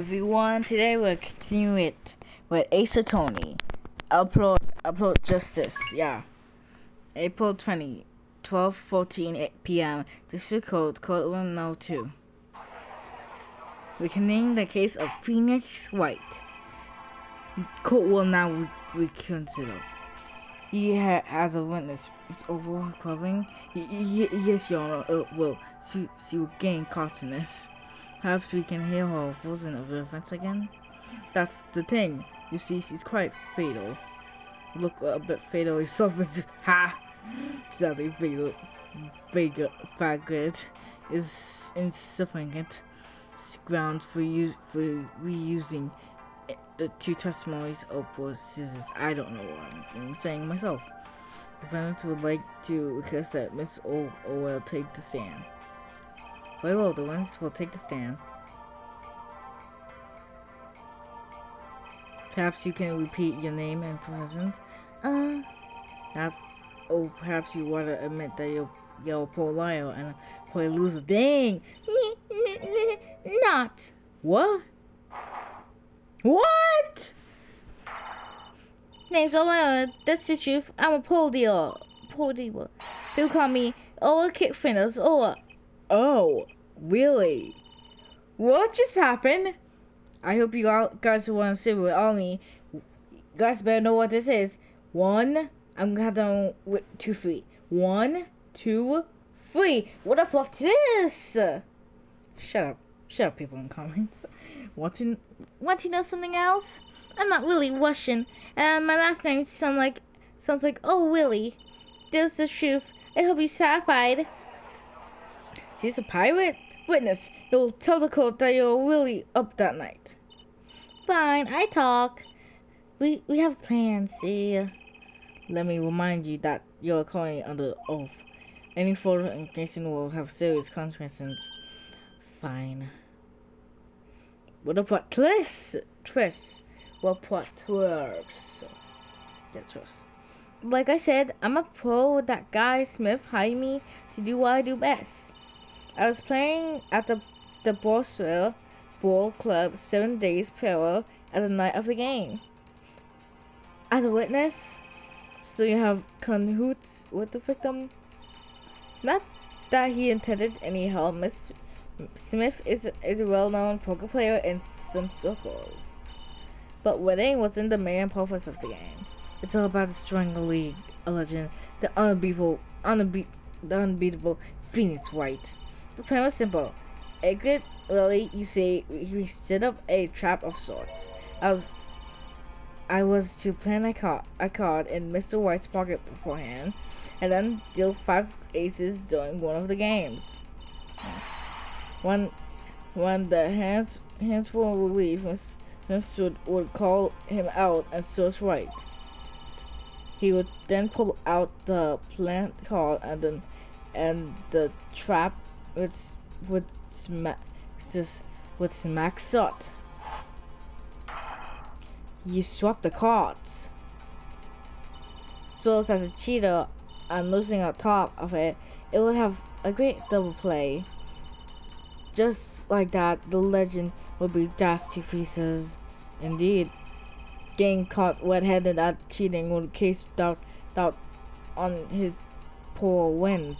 Everyone, today we'll continue it with Ace Tony. Upload justice, yeah. April 20, 12:14 p.m. District code 102. We can name the case of Phoenix White. Court will now reconsider. He has a witness. It's overcovering. Yes, Your Honor. Well, she will gain caught in this. Perhaps we can hear her version of the events again. That's the thing. You see, she's quite fatal. Look a bit fatal herself. Ha! Sadly, fatal is insufficient grounds for reusing the two testimonies of both scissors. I don't know what I'm saying myself. Defendants would like to request that Miss Orwell take the stand. Very well, the witness will take the stand. Perhaps you can repeat your name and present. Perhaps you want to admit that you're a poor liar and a poor loser. Dang! Not. What? What? Name's Orwell. That's the truth. I'm a poor dealer. Poor dealer. People call me kick fingers. Oh, really? What just happened? I hope you all guys want to sit with all me. You guys better know what this is. I'm gonna have with 2, 3. 1, 2, 3. What the fuck is this? Shut up, people in comments. Want to know something else? I'm not really Russian, and my last name sounds like Willie. This is the truth. I hope you're satisfied. He's a pirate? Witness, you'll tell the court that you're really up that night. Fine, I talk. We have plans, see? Let me remind you that you're calling under oath. Any further implication will have serious consequences. Fine. What about Triss? What part twists? Get trust. Like I said, I'm a pro with that guy Smith hired me to do what I do best. I was playing at the Boswell Ball Club 7 days prior at the night of the game. As a witness, so you have cahoots with the victim. Not that he intended any harm. Miss Smith is a well-known poker player in some circles, but winning wasn't the main purpose of the game. It's all about destroying the league, a legend, the unbeatable Phoenix White. The plan was simple. Exit Lily, you say we set up a trap of sorts. I was to plant a card in Mr. White's pocket beforehand, and then deal 5 aces during one of the games. When the hands were relieved, Mr. would call him out and search White. He would then pull out the plant card and the trap would smack shut. You swap the cards. Suppose as a cheater, I'm losing on top of it. It would have a great double play. Just like that, the legend would be dashed to pieces. Indeed, getting caught red-handed at cheating would case doubt on his poor wins.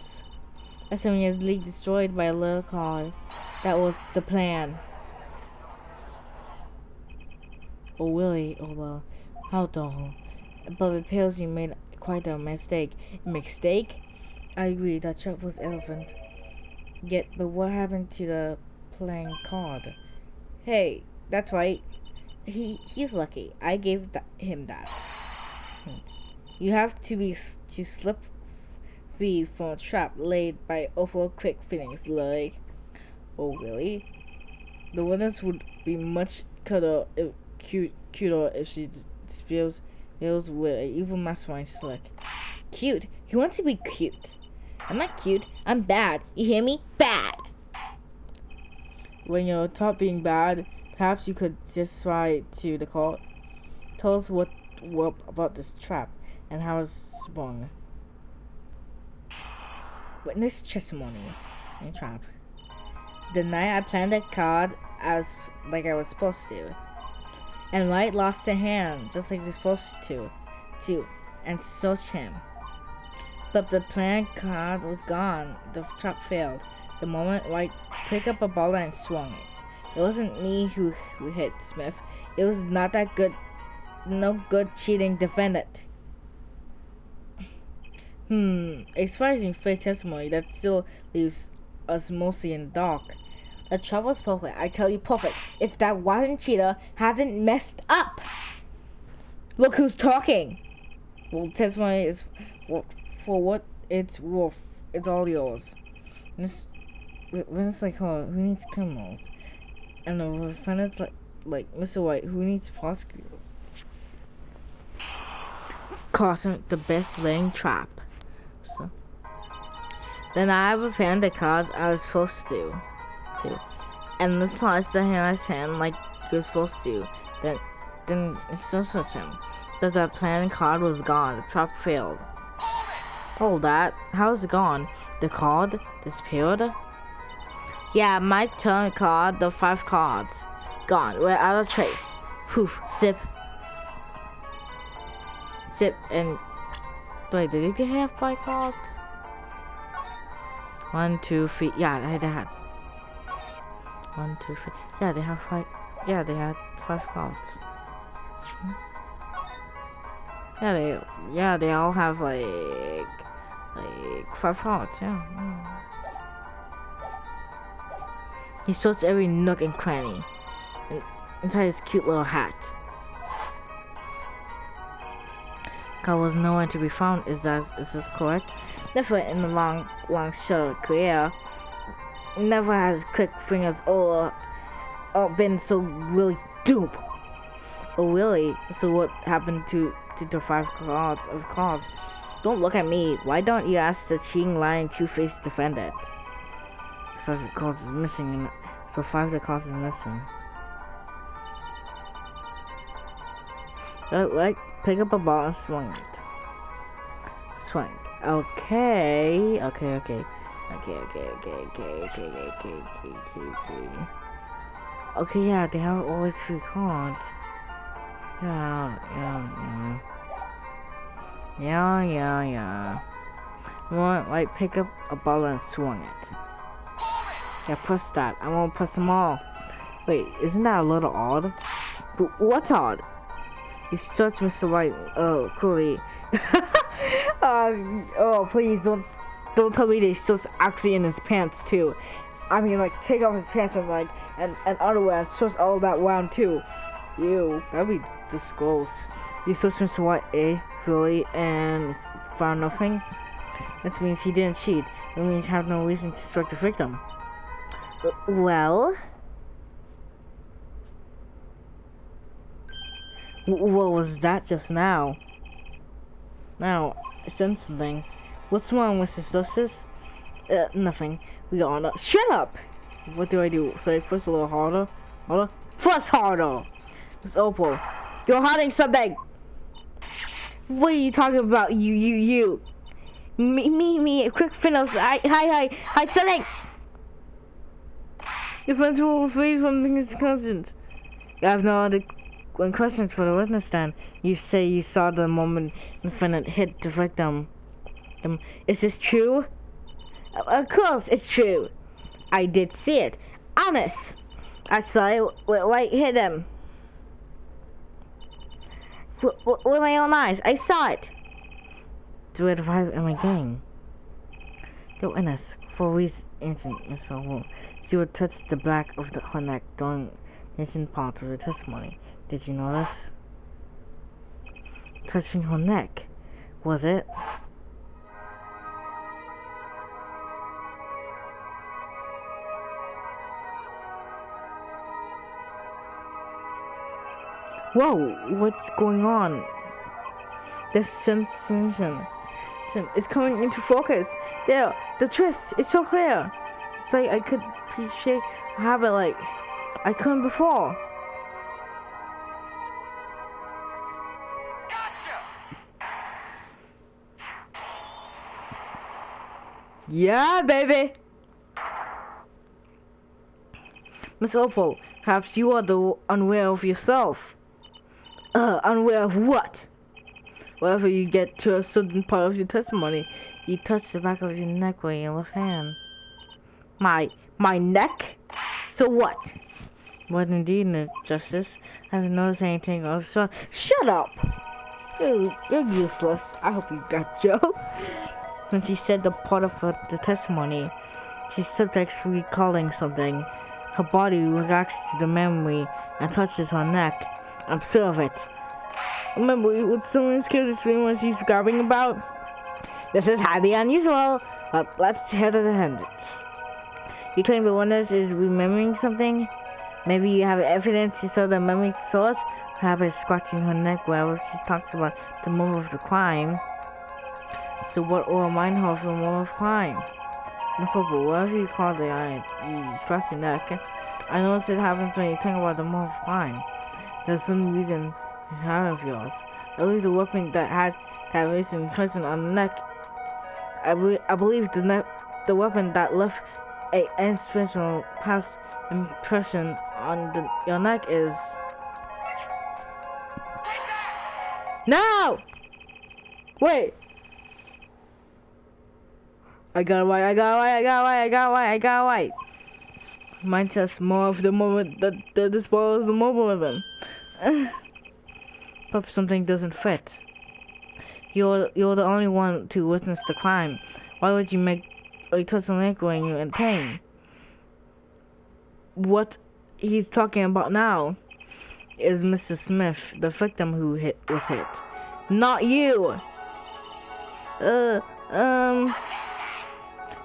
Assuming his league destroyed by a little card. That was the plan. Oh, Willie, well, how dull. But it appears you made quite a mistake. Mistake? I agree, that trap was elephant. But what happened to the playing card? Hey, that's right. He's lucky. I gave him that. You have to slip free from a trap laid by awful quick feelings like. Oh, really? The witness would be much cuter if she spills with an evil mastermind slick. Cute? He wants to be cute. I'm not cute. I'm bad. You hear me? Bad. When you're taught being bad, perhaps you could testify to the court. Tell us what about this trap and how it's sprung. Witness testimony. Trap. The night I planned the card, I was like I was supposed to. And Light lost a hand, just like he was supposed to, and so him. But the planned card was gone. The trap failed. The moment Light picked up a ball and swung it. It wasn't me who hit Smith. It was not that good. No good cheating defendant. Expressing fake testimony that still leaves us mostly in the dark. The trouble's perfect. I tell you, perfect. If that wasn't cheater hasn't messed up. Look who's talking. Well, testimony is for what it's worth. It's all yours. When it's like, oh, who needs criminals? And the defendant's like Mr. White, who needs prosecutors? Causing the best laying trap. So then I found the cards I was supposed to. And the slice the hand like he was supposed to. Then it's still such him. That the planned card was gone. The trap failed. Hold that. How's it gone? The card disappeared? Yeah, my turn card, the 5 cards. Gone. We're out of trace. Poof. Zip. Zip and wait, did they have 5 cards? 1, 2, 3. Yeah, they had 1, 2, 3. Yeah, they have 5. Yeah, they had 5 cards. Yeah, they all have like 5 cards. Yeah. He searched every nook and cranny inside his cute little hat. Car was nowhere to be found. Is this correct? Never in the long show career. Never has quick fingers or been so really dupe. Oh really? So what happened to the 5 cards of cards? Don't look at me. Why don't you ask the cheating, lying, two-faced defendant? 5 cards is missing, so 5 of the cards is missing. Like, pick up a ball and swing it. Swing. Okay. Okay, yeah, they have always 3 cards. Yeah. Want, like, pick up a ball and swing it. Yeah, press that. I won't press them all. Wait, isn't that a little odd? But what's odd? You search Mr. White. Oh, coolly. Oh, please don't tell me they search actually in his pants too. I mean, like, take off his pants and like and underwear and search all that round too. Ew, that'd be just gross. You search Mr. White, fully and found nothing. That means he didn't cheat. That means you have no reason to strike the victim. Well. What was that just now? Now, I sense something. What's wrong, Mr. Justice? Nothing. We all know. Shut up! What do I do? So I press a little harder? Press harder! Miss Opal, you're hiding something! What are you talking about? You. Me, quick finish. Hide something! Your friends will free from the cousins. I have no other questions for the witness stand. You say you saw the moment the defendant hit the victim. Is this true? Of course it's true. I did see it. Honest. I saw it White hit him. With my own eyes. I saw it. Do it revive in my game. The witness, for reason ancient Miss Hall. She would touch the back of her neck during the ancient part of the testimony. Did you notice? Touching her neck. Was it? Whoa, what's going on? The sensation is coming into focus. There, the twist is so clear. It's like I could appreciate have it like I couldn't before. Yeah, baby. Miss Opal, Perhaps you are unaware of yourself. Unaware of what? Whenever you get to a certain part of your testimony, you touch the back of your neck with your left hand. My neck? So what? What indeed, Justice? I haven't noticed anything else. Shut up! You're useless. I hope you got Joe. When she said the part of the testimony, she's subject to recalling something. Her body reacts to the memory and touches her neck. I'm sure of it. Remember what someone's killed scream when she's grabbing about? This is highly unusual, but let's head to the evidence. You claim the witness is remembering something? Maybe you have evidence you saw the memory source? Perhaps it's scratching her neck wherever she talks about the moment of the crime. So what will remind her of the moment of crime? Miss Opal, whatever you call the eye, you scratch your neck. I notice it happens when you think about the moment of crime. There's some reason you have of yours. I believe the weapon that had that recent impression on the neck. I believe the weapon that left a inspirational past impression on your neck is. No! Wait! I got it right. Mine says more of the moment that the disposal of the mobile weapon. But something doesn't fit. You're the only one to witness the crime. Why would you make a touch on neck when you're in pain? What he's talking about now is Mr. Smith, the victim who was hit. Not you!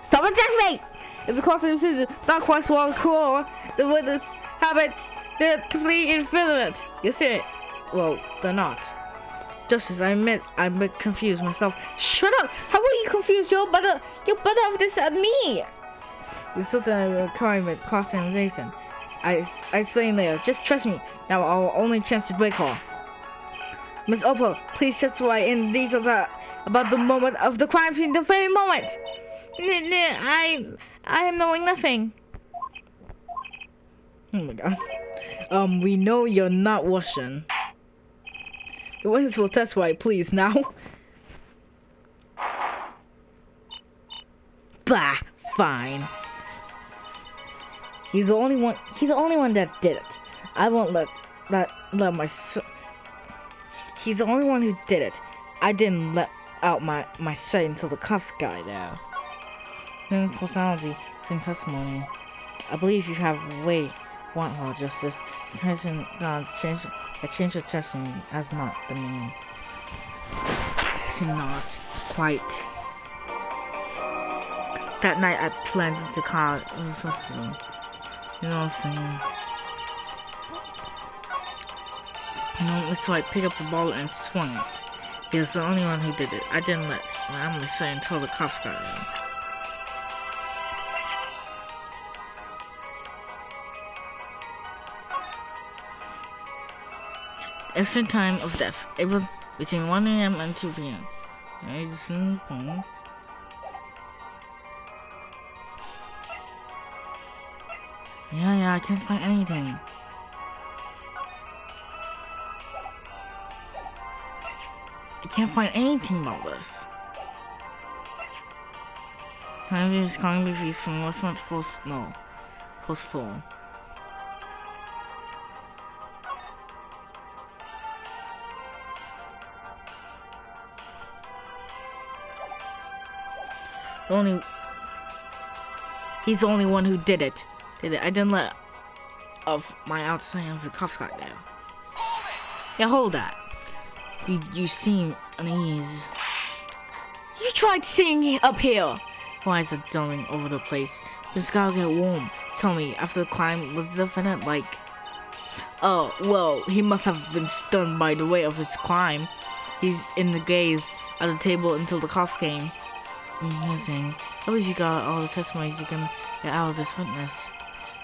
Stop attacking me! It's a cause of decision, not quite so cruel. The witness habits, they're completely infinite. You see it? Well, they're not. Justice, I admit, I'm a bit confused myself. Shut up! How are you confused? You're better of this at me! It's something I'm occurring with cross-examination. I explain later. Just trust me. Now our only chance to break her. Miss Opal, please testify in detail about the moment of the crime scene, the very moment. I am knowing nothing. Oh my god. We know you're not Russian. The witness will testify, please, now. Bah, fine. He's the only one that did it. I won't let my son. He's the only one who did it. I didn't let out my sight until the cops got there. Then personality, same testimony. I believe you have want her justice. The person change of testimony as not the meaning. It's not quite. That night I planted the car in front of me. You know what I'm saying? So I picked up the ball and swung it. He was the only one who did it. I didn't let my say until the cops got there. Instant time of death. It was between 1 a.m. and 2 p.m. Yeah, I can't find anything. I can't find anything about this. Time is calling me views from last month's post 4. He's the only one who did it. I didn't let of my outside of the cops got there. Yeah, hold that. You seem uneasy. You tried singing up here. Why is it dumbing over the place? This guy will get warm. Tell me, after the crime, was the defendant like? Oh, well, he must have been stunned by the weight of his crime. He's in the gaze at the table until the cops came. Amazing. At least you got all the testimonies you can get out of this witness.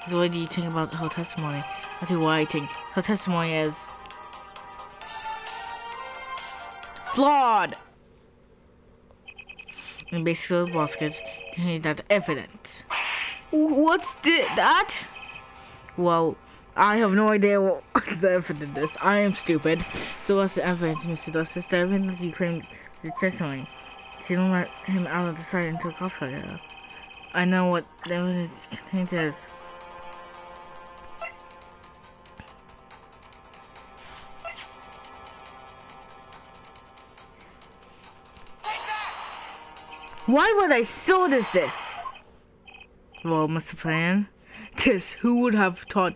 So what do you think about her testimony? I tell you what I think. Her testimony is flawed. And basically the baskets contain that evidence. What's that? Well, I have no idea what the evidence did this. I am stupid. So what's the evidence, Mr. Justice? The evidence you claimed intentionally. She don't let him out of the site until cops got here. I know what the evidence contains. Why would I so this? Well, Mr. Plan, who would have thought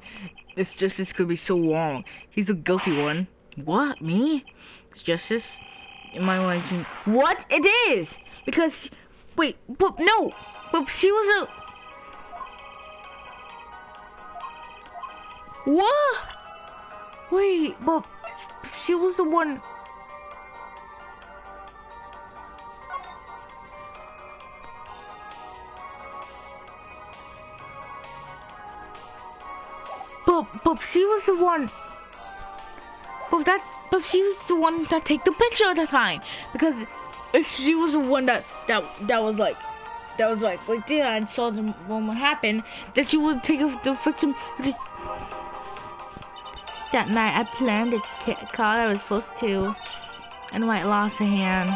this justice could be so wrong? He's the guilty one. What, me? It's justice? In my mind, what? It is! Because, wait, but no! But she was a... What? Wait, but she was the one... But she was the one. But she was the one that take the picture at the time. Because if she was the one that was like there and saw the moment happen, then she would take the victim. Just that night, I planned the call I was supposed to, and I lost a hand.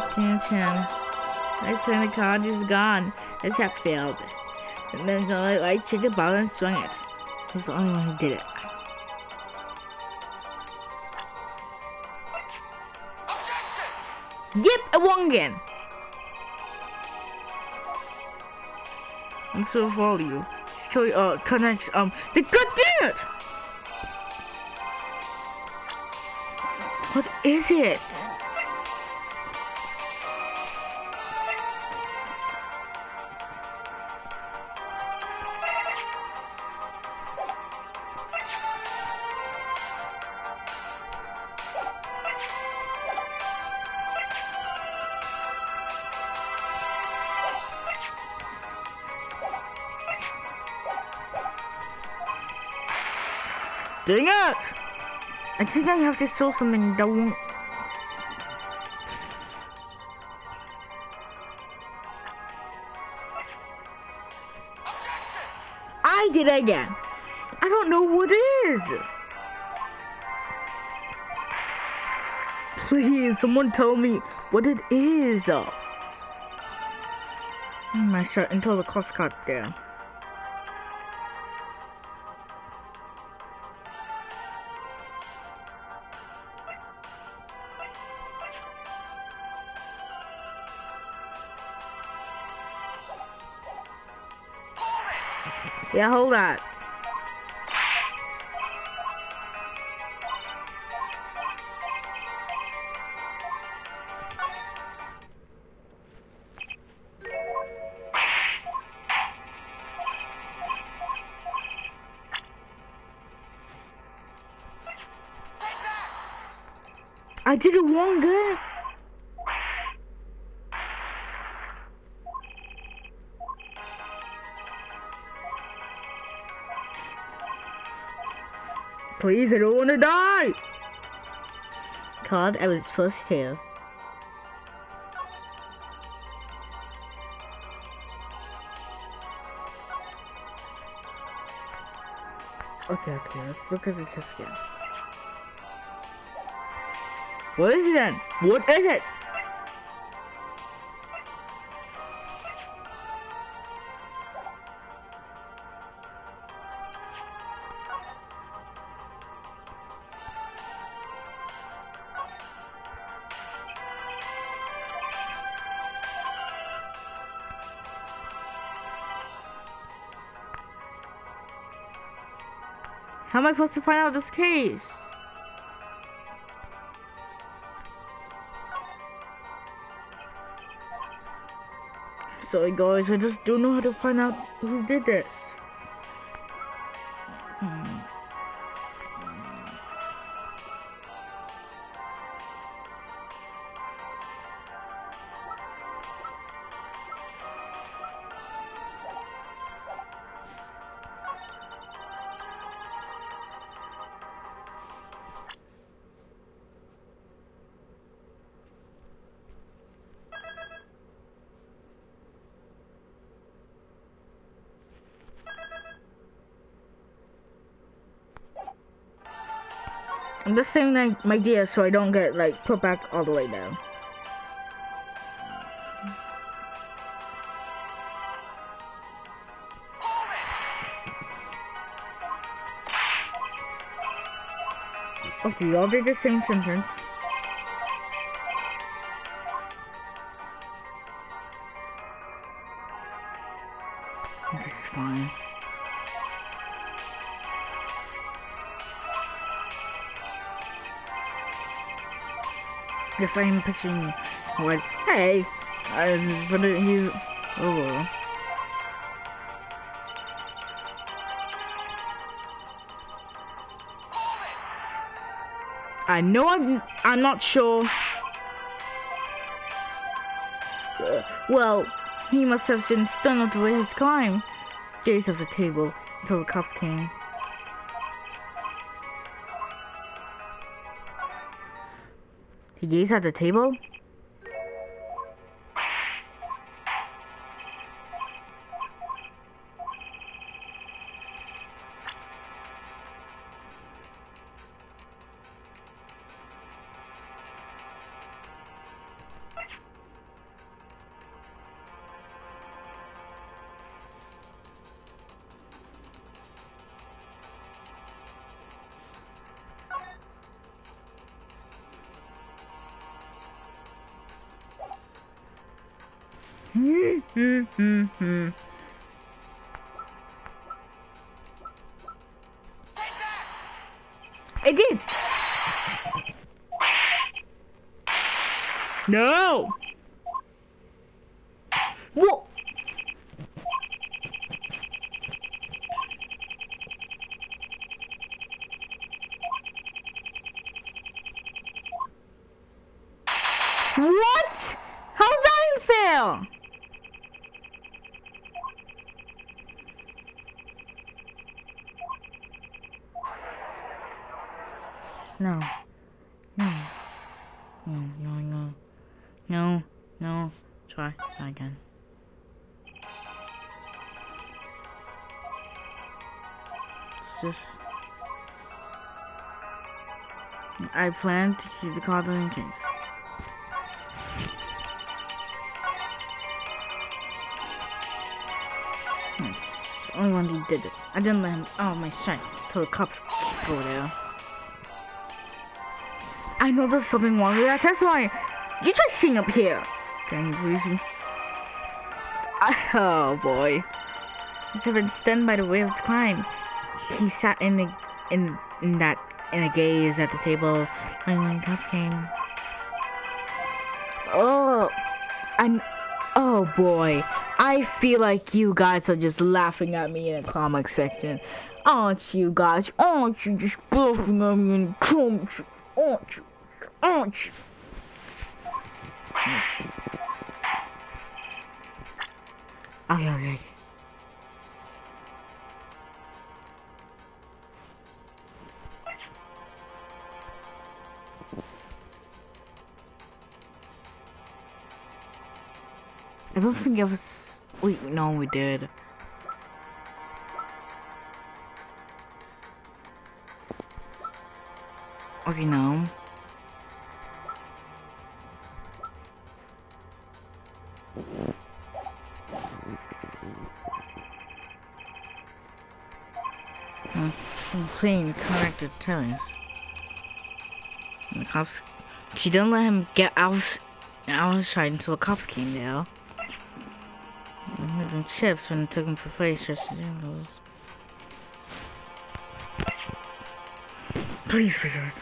Since him, I planned the call just gone. The check failed. And then I checked the ball and swung it. I was the only one who did it. Yep, I won again. And so for all of you, connects the god damn it! What is it? Dang it! I think I have to show something that won't... I did it again! I don't know what it is! Please, someone tell me what it is! I shot until the cops got there. Yeah, hold that. I did it wrong, good. Please, I don't want to die! God, I was supposed to. Okay, let's look at the test again. What is it then? What is it? How am I supposed to find out this case? Sorry guys, I just don't know how to find out who did this. I'm just saving my gear so I don't get like put back all the way down. Okay, you all did the same sentence. This is fine. Yes, I am picturing what? Hey, but he's oh. I know I'm not sure. Well, he must have been stunned with his crime. Gaze of the table until the cops came. He gazed at the table? It did. No. What? What? How's that unfair? No. No. No. Try again. It's just... I plan to keep the card in case. The only one who did it. I didn't let him out of my sight till the cops go there. I know there's something wrong with that. That's why you try sitting up here. Can you believe me? Oh boy. He's been stunned by the weight of crime. He sat in a gaze at the table when the cops came. Oh boy. I feel like you guys are just laughing at me in the comic section. Aren't you guys? Aren't you just laughing at me in the comics? Aren't you? Aren't you? Okay. I don't think it was... Wait, no, we did. Okay, no. I'm playing connected tennis. And the cops... She didn't let him get outside until the cops came there. I made him chips when I took him for face restaurants. Please, forget.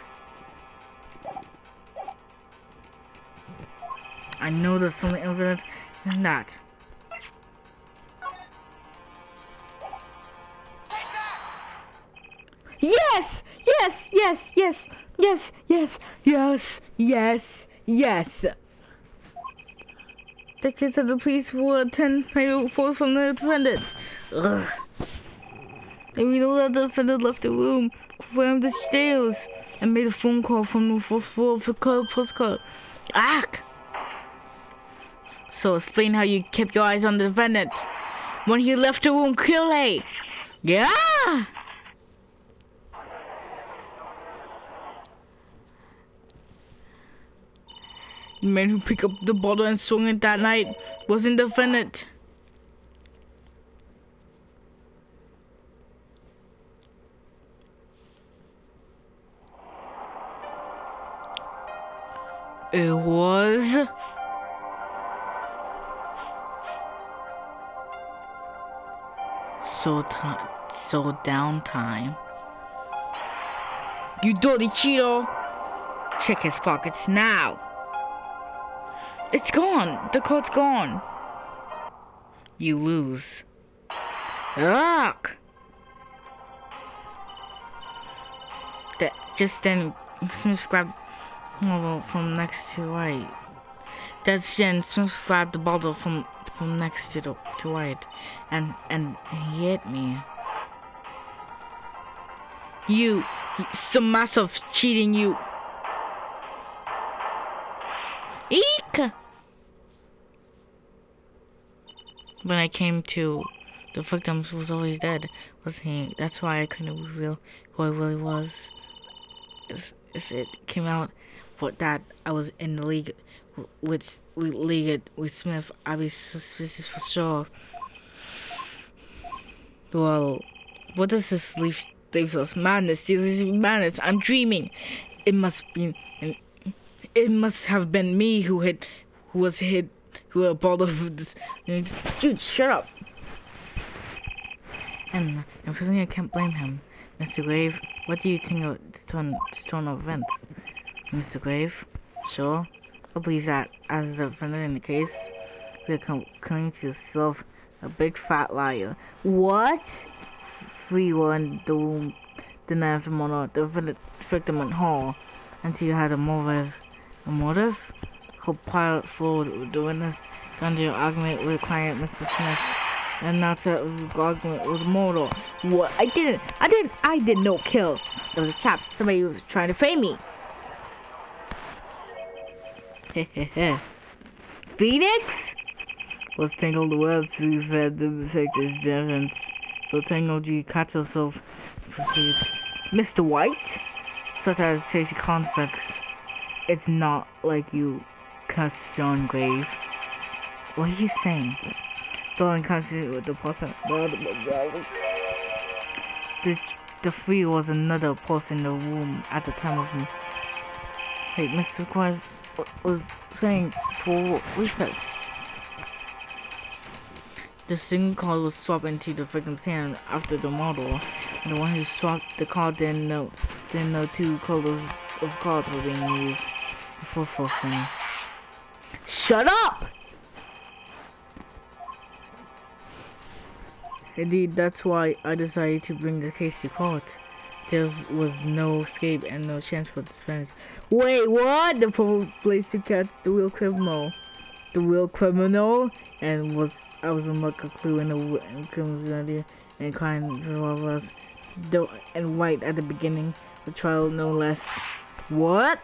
I know there's something evident in that. Yes! Yes! Yes! Yes! Yes! Yes! Yes! Yes! Yes! That's it, the police will attend my report from the defendant. Ugh. And we know that the defendant left the room, climbed the stairs, and made a phone call from the fourth floor of the postcard. So explain how you kept your eyes on the defendant when he left the room clearly. Yeah! The man who picked up the bottle and swung it that night wasn't the defendant. It was so downtime. You dirty Cheeto! Check his pockets now. It's gone. The code's gone. You lose. Ugh! Just then, Smith grabbed the bottle from next to right. That's Jen. Smith grabbed the bottle from next to right, and he hit me. You, some massive cheating, you. Eek! When I came to, the victim was always dead, wasn't he? That's why I couldn't reveal who I really was. If it came out that I was in the league with Smith, I'd be suspicious for sure. Well, what does this leave us? Madness, seriously, madness. I'm dreaming. It must have been me who was hit, who had balled over this. Dude, shut up. And really, I can't blame him. Mr. Grave, what do you think of this turn of events? Mr. Grave, sure. I believe that as a defendant in the case, we are claiming to yourself a big fat liar. What? 3 were in the room the night of the murder. The victim went home, and she had a motive. A motive? Her pilot fooled the witness got into an argument with client Mr. Smith. And that's a argument was murder. What? I did no kill. There was a chap. Somebody was trying to frame me. Hehehe. Phoenix? Was tangled the web through fed the detective's defense. So tangled you catch yourself. Mr. White? Such as safety conflicts. It's not like you cussed John Grave. What are you saying? Going constantly with the person. The 3 was another person in the room at the time of me. Hey, Mr. Grave was saying for research. The SIM card was swapped into the victim's hand after the model. And the one who swapped the card didn't know 2 colors of cards were being used before forcing. Shut up! Indeed, that's why I decided to bring the case to court. There was no escape and no chance for defense. Wait, what? The police to catch the real criminal. The real criminal? And I was like a clue in the criminal's idea and kind of us. And right at the beginning, the trial no less. What?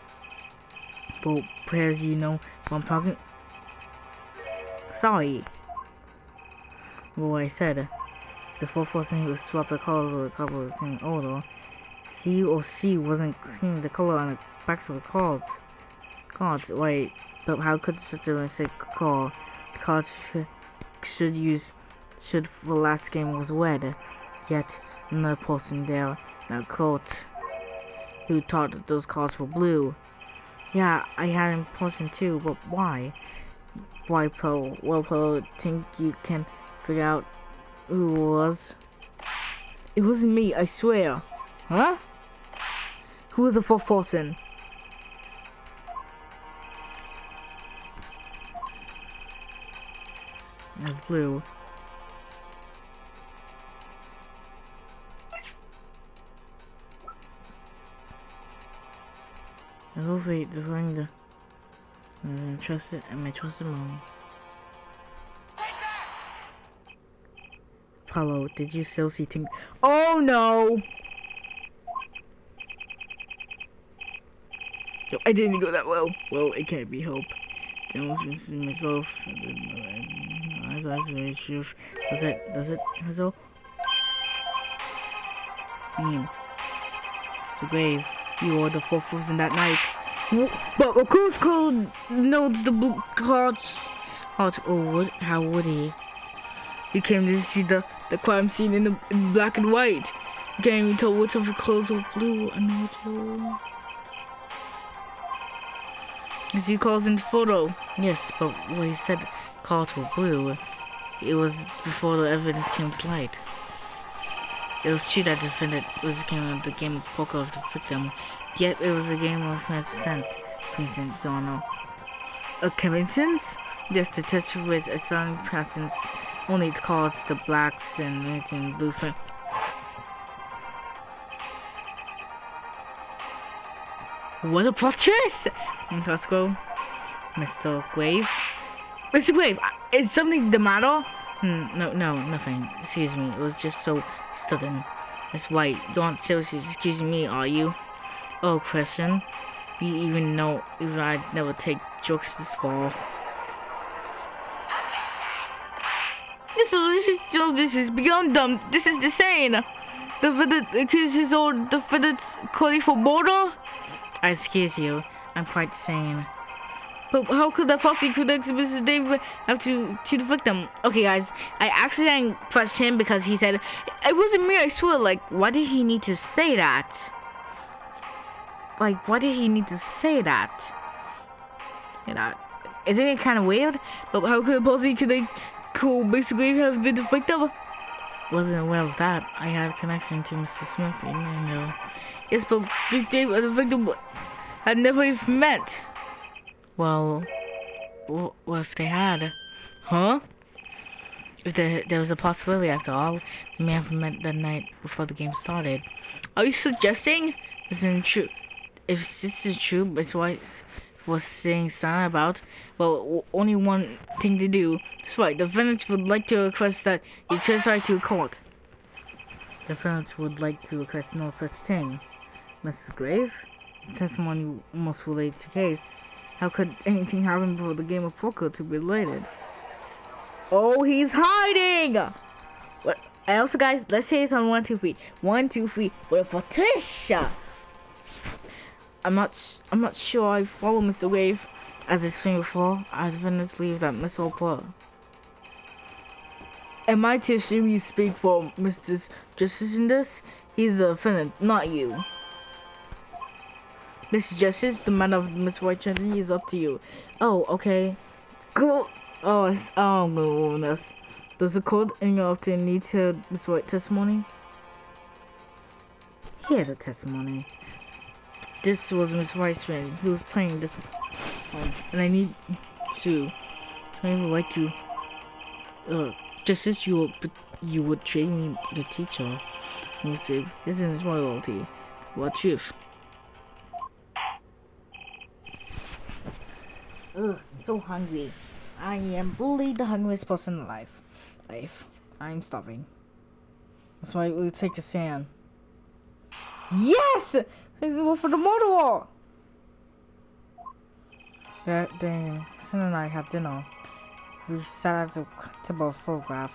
But as you know what I'm talking. Sorry. What I said. The 4th person who swapped the colors of the cover of the order, he or she wasn't seeing the color on the backs of the cards. Wait, but how could such a mistake occur? The cards should for the last game was red. Yet another person there in a court who thought that those cards were blue. Yeah, I had an person too, but why? Why, Pro? Well, Pro, think you can figure out who it was? It wasn't me, I swear. Huh? Who was the 4th person? It's blue. And hopefully, just letting the trust it and my trust mom. Apollo, did you seriously think? Oh no! Yo, I didn't go that well. Well, it can't be helped. I almost missing myself. That's the truth. Does it? So? The Grave, you were the 4th person that night. But of course, Cole knows the blue cards. Oh, what? How would he? He came to see the crime scene in black and white. He can't even tell which of the clothes were blue and which were. As he calls in the photo. Yes, but when he said cards were blue, it was before the evidence came to light. It was true that the defendant was the game of poker of the victim, yet it was a game of sense. Coincidence, don't know. A coincidence? Yes, the test with a sudden presence only cards, the blacks and anything blue. What a plot twist! Let's go, Mr. Grave. Mr. Grave, is something the matter? No, nothing. Excuse me, it was just so sudden. That's White. You aren't seriously excusing me, are you? Oh, Christian. You even know, even I'd never take jokes this far. This is beyond dumb. This is insane. The defendant accuses all defendants calling for murder? I excuse you. I'm quite sane. But how could the falsely connect Mr. David have to the victim? Okay, guys, I accidentally pressed him because he said it wasn't me. I swear. Like, why did he need to say that? Like, why did he need to say that? You know, isn't it kind of weird? But how could falsely connect basically have been the victim? Wasn't aware of that. I had a connection to Mr. Smith, you know. Yes, but Big Dave and the victim had never even met. Well, what if they had? Huh? If there was a possibility after all, they may have met that night before the game started. Are you suggesting this isn't true? If this is true, it's what I was saying something about. Well, only one thing to do. That's right, the defendants would like to request that you testify to court. The defendants would like to request no such thing. Mrs. Grave, testimony most related to case. How could anything happen before the game of poker to be related? Oh, he's hiding! What? And also, guys, let's say it's on 1, 2, 3. 1, 2, 3. With Patricia. I'm not sure I follow Mr. Wave as explained before. I defendants believe that Miss Oprah. Am I to assume you speak for Mr. Justice in this? He's the defendant, not you. Mr. Justice, the matter of Miss White Trinity is up to you. Oh, okay. Cool. Oh, goodness. Does the court interrupt and need to Miss White testimony? Hear the testimony. This was Miss White's friend who was playing this one, and I need to. I would like to. Justice, you would train me the teacher. This isn't royalty. What truth? Ugh, I'm so hungry. I am really the hungriest person alive. I'm starving. That's why we'll take the sand. Yes! This is for the motor. Then Sin and I had dinner. We sat at the table of photograph.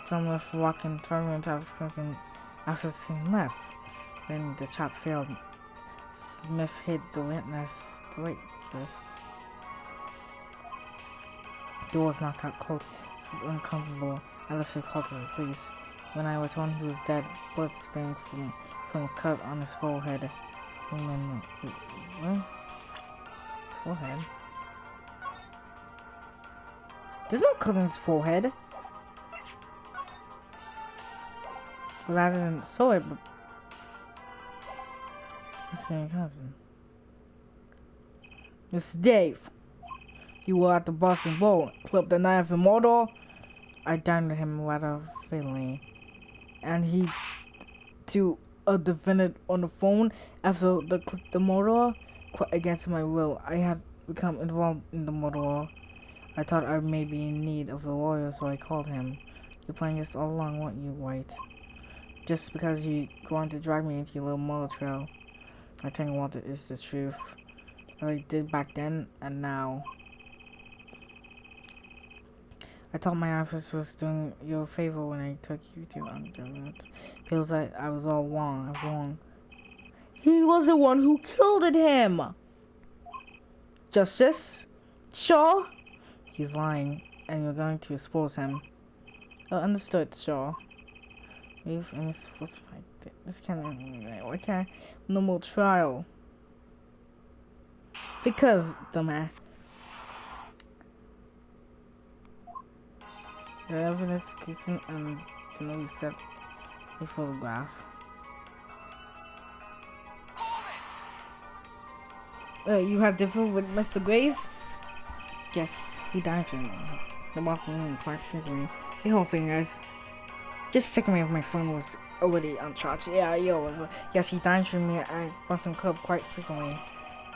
John left walking, traveling to cooking after seeing left. Then the chop failed. Smith hit the witness. The waitress. The door was not cut close. This was uncomfortable. I left the call to the police. When I returned, he was dead, blood spraying from a cut on his forehead. What? Forehead? There's no cut on his forehead. Well, that isn't so it, but the same cousin. Mr. Dave, you were at the Boston Bowl Club the night of the murder. I dined with him rather faintly, and he to a defendant on the phone after the murder. Quite against my will, I had become involved in the murder. I thought I may be in need of a lawyer, so I called him. You're playing this all along, weren't you, White? Just because you wanted to drag me into your little murder trail. I think what it is the truth. What I did back then and now. I thought my office was doing you a favor when I took you to underground. Feels like I was all wrong. I was wrong. He was the one who killed him! Justice? Shaw? He's lying, and you're going to expose him. Understood, Shaw. If any falsified, this can't. Why can't no more trial? Because, dumbass. The evidence kitchen and no set a photograph. You have different with Mr. Grave? Yes, he died for me. The walking room quite triggering. The whole thing, guys. Just checking me if my phone was already uncharged. Yeah, yes, he died for me at Boston Club quite frequently.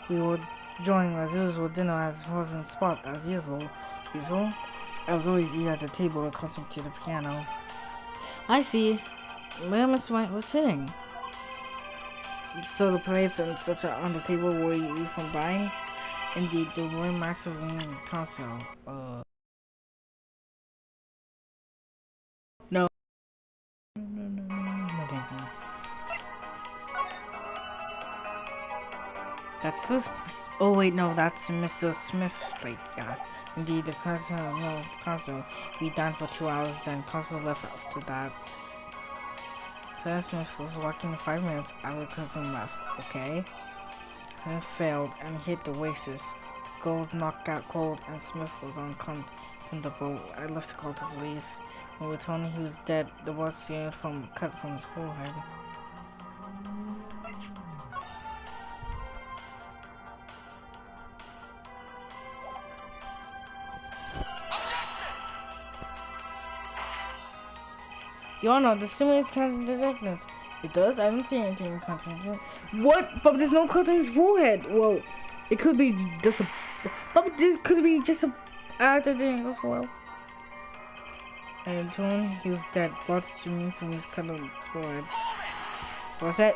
We would join as usual dinner as wasn't spot as usual. I was always eating at the table accustomed to the piano. I see. Where Miss White was sitting. So the plates and such are on the table where you eat from buying. Indeed, the Roy Maximum console. No. No, thank you. That's this. Oh wait, no, that's Mr. Smith's plate. Yeah. Indeed, the console. We dined for 2 hours, then console left after that. Claire Smith was walking 5 minutes after cousin left. Okay. Claire failed and hit the Oasis. Gold knocked out cold, and Smith was uncomfortable. I left to call the police. When we told him he was dead, the blood smeared from cut from his forehead. Your Honor, the simulates counting detectives. It does? I don't see anything in concentration. What? But there's no cut on his forehead. Whoa. It could be just a... But this could be just a... After the goes well. And told him he was dead. Blood streaming from his cut on his forehead. What's that?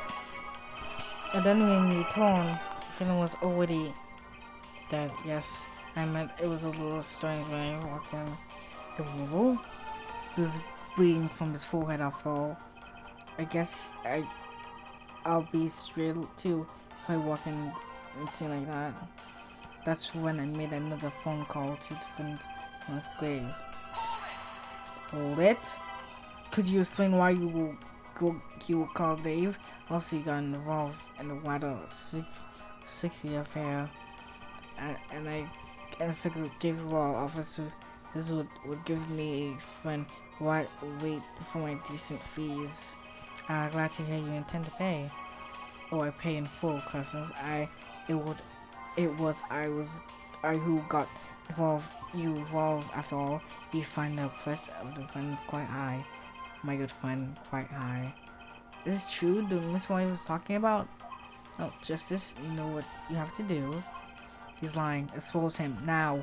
And then when we told him, the feeling was already dead. Yes, I meant it was a little strange when I walked in the room. He was bleeding from his forehead after all. I guess I'll be straight too if I walk in and see like that. That's when I made another phone call to defend his grave. Hold it. Could you explain why you will call Dave? Also, you got involved in the rather sickly affair, and I figured Dave's law officer this would give me a friend wait for my decent fees. Glad to hear you intend to pay. Oh, I pay in full, customers. It was I who got involved. You involved after all. You find the price of the friend is quite high. My good friend, quite high. Is this true? The Miss White was talking about? Oh, Justice, you know what you have to do. He's lying. Expose him now.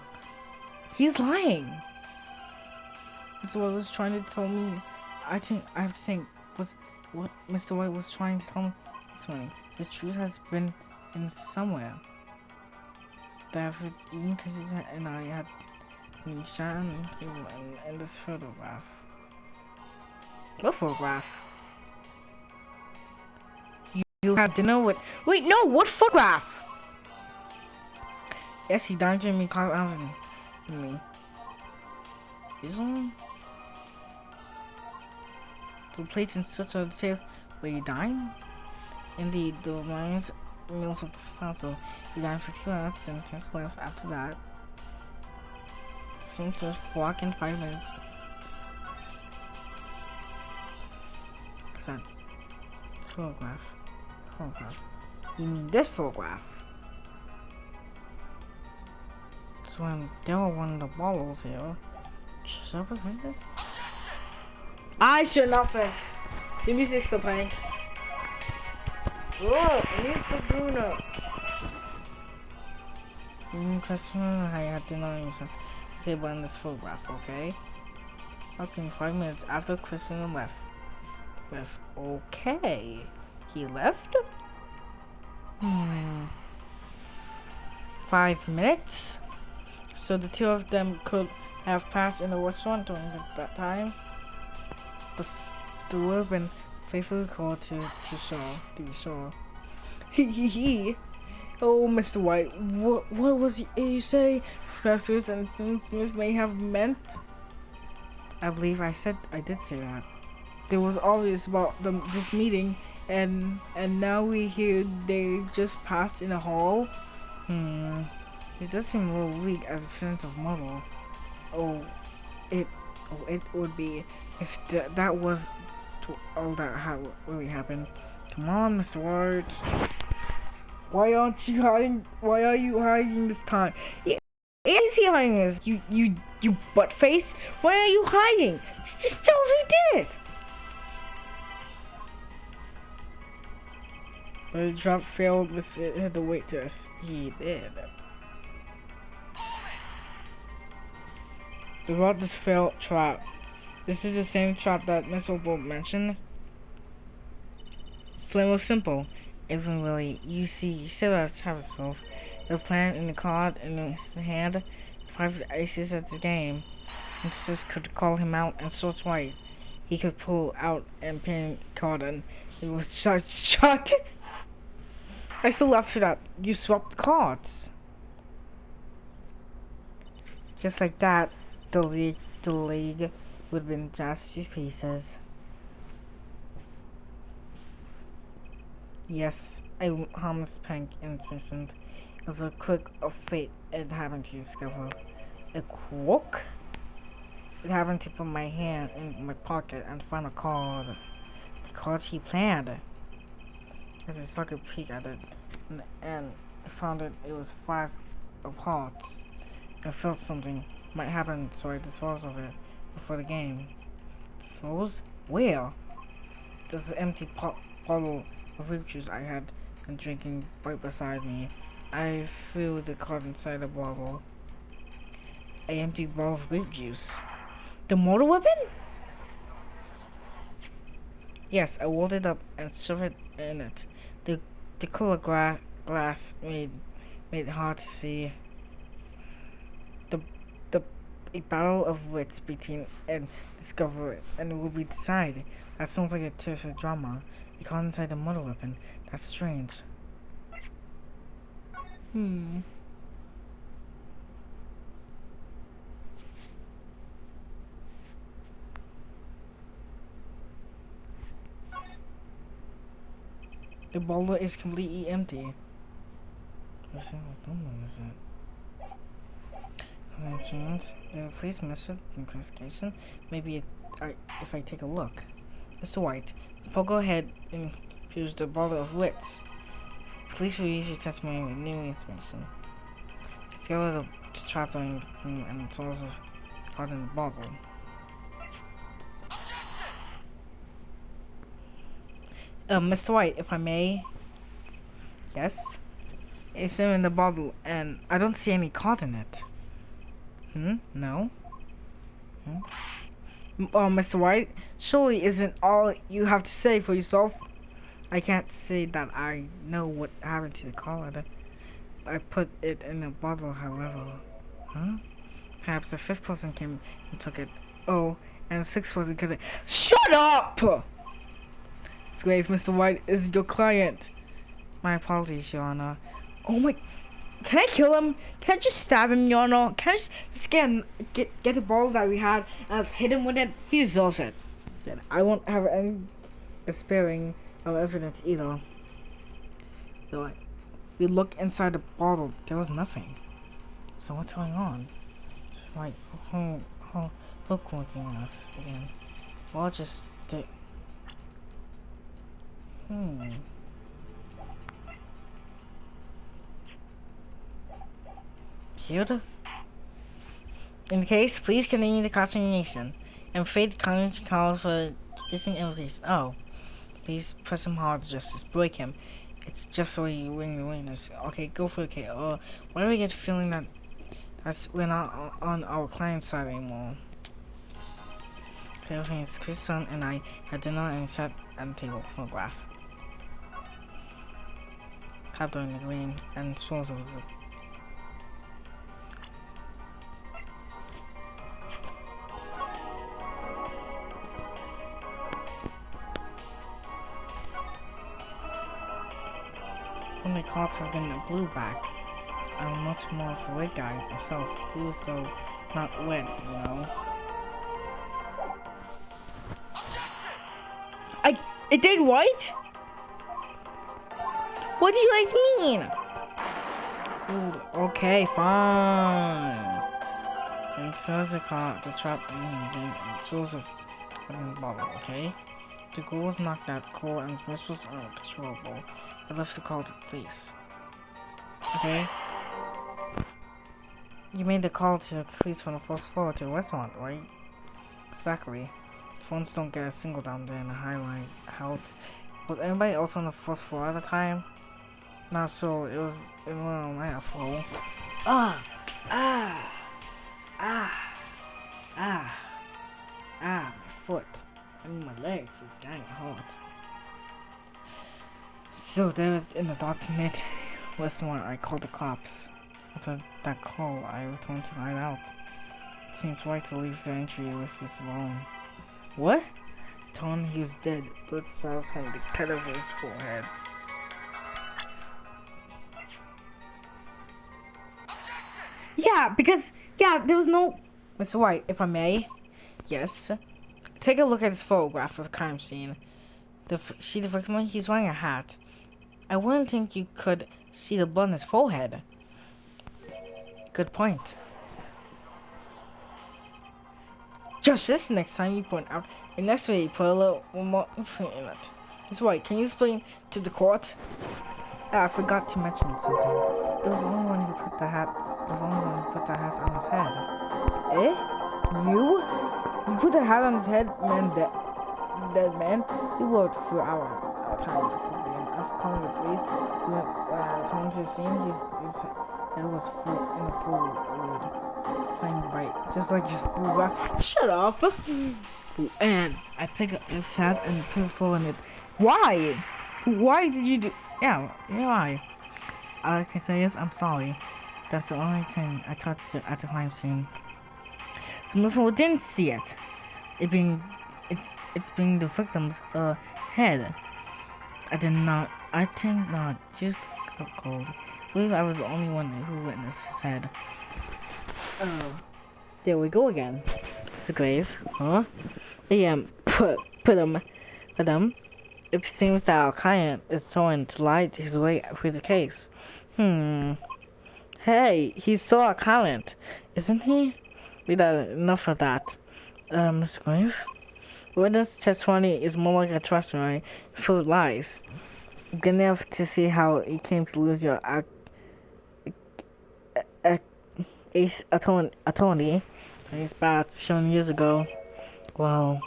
He's lying. Mr. White was trying to tell me. I have to think. What Mr. White was trying to tell me this morning. The truth has been in somewhere. That even because and I had Nisha and this photograph. What photograph? You had dinner with. Wait, no. What photograph? Yes, he died in me. Carl Alvin. Me. Is one. The plates and such are details where you dine? Indeed, the lion's meals were substantial. You dined for 2 hours, then 10 left after that. Seems to walk in 5 minutes. Son, this photograph. You mean this photograph? So when there were one of the bottles here. Shut up with this? I should not play. The music's still playing. Whoa, Mr. Bruno. Question I had dinner on the table in this photograph, okay? Okay, 5 minutes after Christian left. Okay. He left? 5 minutes? So the two of them could have passed in the restaurant during that time? The would have been faithfully called to be sure. Oh, Mr. White, what was you say? Professors and Smith may have meant. I believe I did say that. There was always about this meeting, and now we hear they just passed in a hall. It does seem a little weak as a sense of model. Oh, it it would be if that was all that really happened. Come on, Mr. Ward. Why aren't you hiding? Why are you hiding this time? Yeah, is he hiding this? You butt face. Why are you hiding? Just tell us who did it. But the trap failed. Mr. had to wait to us. He did. About this failed trap. This is the same trap that Mr. Bolt mentioned. Flame was simple. It wasn't really. You see, he still has to have itself. The plan in the card in his hand. 5 aces at the game. Mr. could call him out and so White. He could pull out and pin card and it was shut. I still laugh for that. You swapped cards. Just like that, the league would have been just 2 pieces. Yes, a harmless prank insistent. It was a quick of fate it happened to discover. A crook? It happened to put my hand in my pocket and find a card. The card she planned. As I took a peek at it and found it was 5 of hearts. I felt something might happen, so I disposed of it before the game. Dispose? Where? There's an empty bottle of grape juice I had been drinking right beside me. I threw the card inside the bottle. An empty bottle of grape juice. The mortar weapon? Yes, I rolled it up and shoved it in it. The cooler glass made it hard to see. A battle of wits between and discover it, and it will be decided. That sounds like a terrible drama. You caught inside the mortar weapon. That's strange. The bottle is completely empty. What is that? Instruments. Please miss it. Investigation. Maybe if I take a look. Mr. White, go ahead and use the bottle of wits. Please review your testimony with new information. Discover the trapdoor and source of part in the bottle. Mr. White, if I may. Yes? It's in the bottle, and I don't see any card in it. No? Mr. White, surely isn't all you have to say for yourself? I can't say that I know what happened to the card. I put it in a bottle, however. Perhaps the 5th person came and took it. Oh, and the 6th person could have. Shut up! It's grave, Mr. White is your client. My apologies, Your Honor. Oh my. Can I kill him? Can I just stab him, Your Honor? Can I just get the bottle that we had and let's hit him with it? He deserves it. I won't have any despairing of evidence either. So we look inside the bottle. There was nothing. So what's going on? It's like hook-looking us again. Well, just Killed? In the case, please continue the consternation. I'm afraid the Congress calls for distant entities. Oh. Please press him hard, Justice. Break him. It's just so you win the witness. Okay, go for it, okay. Why do we get the feeling that we're not on our client's side anymore? Everything is Chris' son and I had dinner and sat at the table. Photograph. Captain in the green and dispose of the when the cards have been a blue back. I'm much more of a red guy myself. Blue is so not red, you know. It did what? What do you guys mean? Ooh, okay, fine. And so the trap shows a bottle, okay? The goal was knocked out core and the rest was uncontrollable. I left the call to police. Okay? You made the call to the police from the first floor to the restaurant, right? Exactly. Phones don't get a single down there in the highlight health. Was anybody else on the first floor at the time? Not sure. It was on my floor. My foot. I mean my legs is getting hot. So there was in the document restaurant I called the cops. After that call I returned to hide out. It seems right to leave the entry list alone. What? Told him he was dead. Blood cells had the cut over his forehead. Yeah, because there was no. Mr. White, if I may. Yes. Take a look at this photograph of the crime scene. See the victim? He's wearing a hat. I wouldn't think you could see the blood on his forehead. Good point. Just this next time you point out, and next way you put a little more info in it. Mr. White, can you explain to the court? I forgot to mention something. It was the only one who put the hat. It was the only one who put the hat on his head. Eh? You? You put the hat on his head, man? Dead man? He worked for our time. After calling the police, when I returned to the scene, his head was full in a full wood. Same bite, just like his food. Shut up! And I picked up his hat and put it full in it. Why? Why did you do? Yeah, why? All I can say is I'm sorry. That's the only thing I touched at the crime scene. So most people didn't see it. It's being the victim's head. I did not. Just got cold. I believe I was the only one who witnessed his head. Oh, there we go again. It's a grave, huh? Put him. It seems that our client is trying to lie his way through the case. Hey, he's so our client, isn't he? We got enough of that. Mr. Graves? Witness testimony is more like a testimony full of lies. Good enough to see how you came to lose your attorney. His bats shown years ago. Well,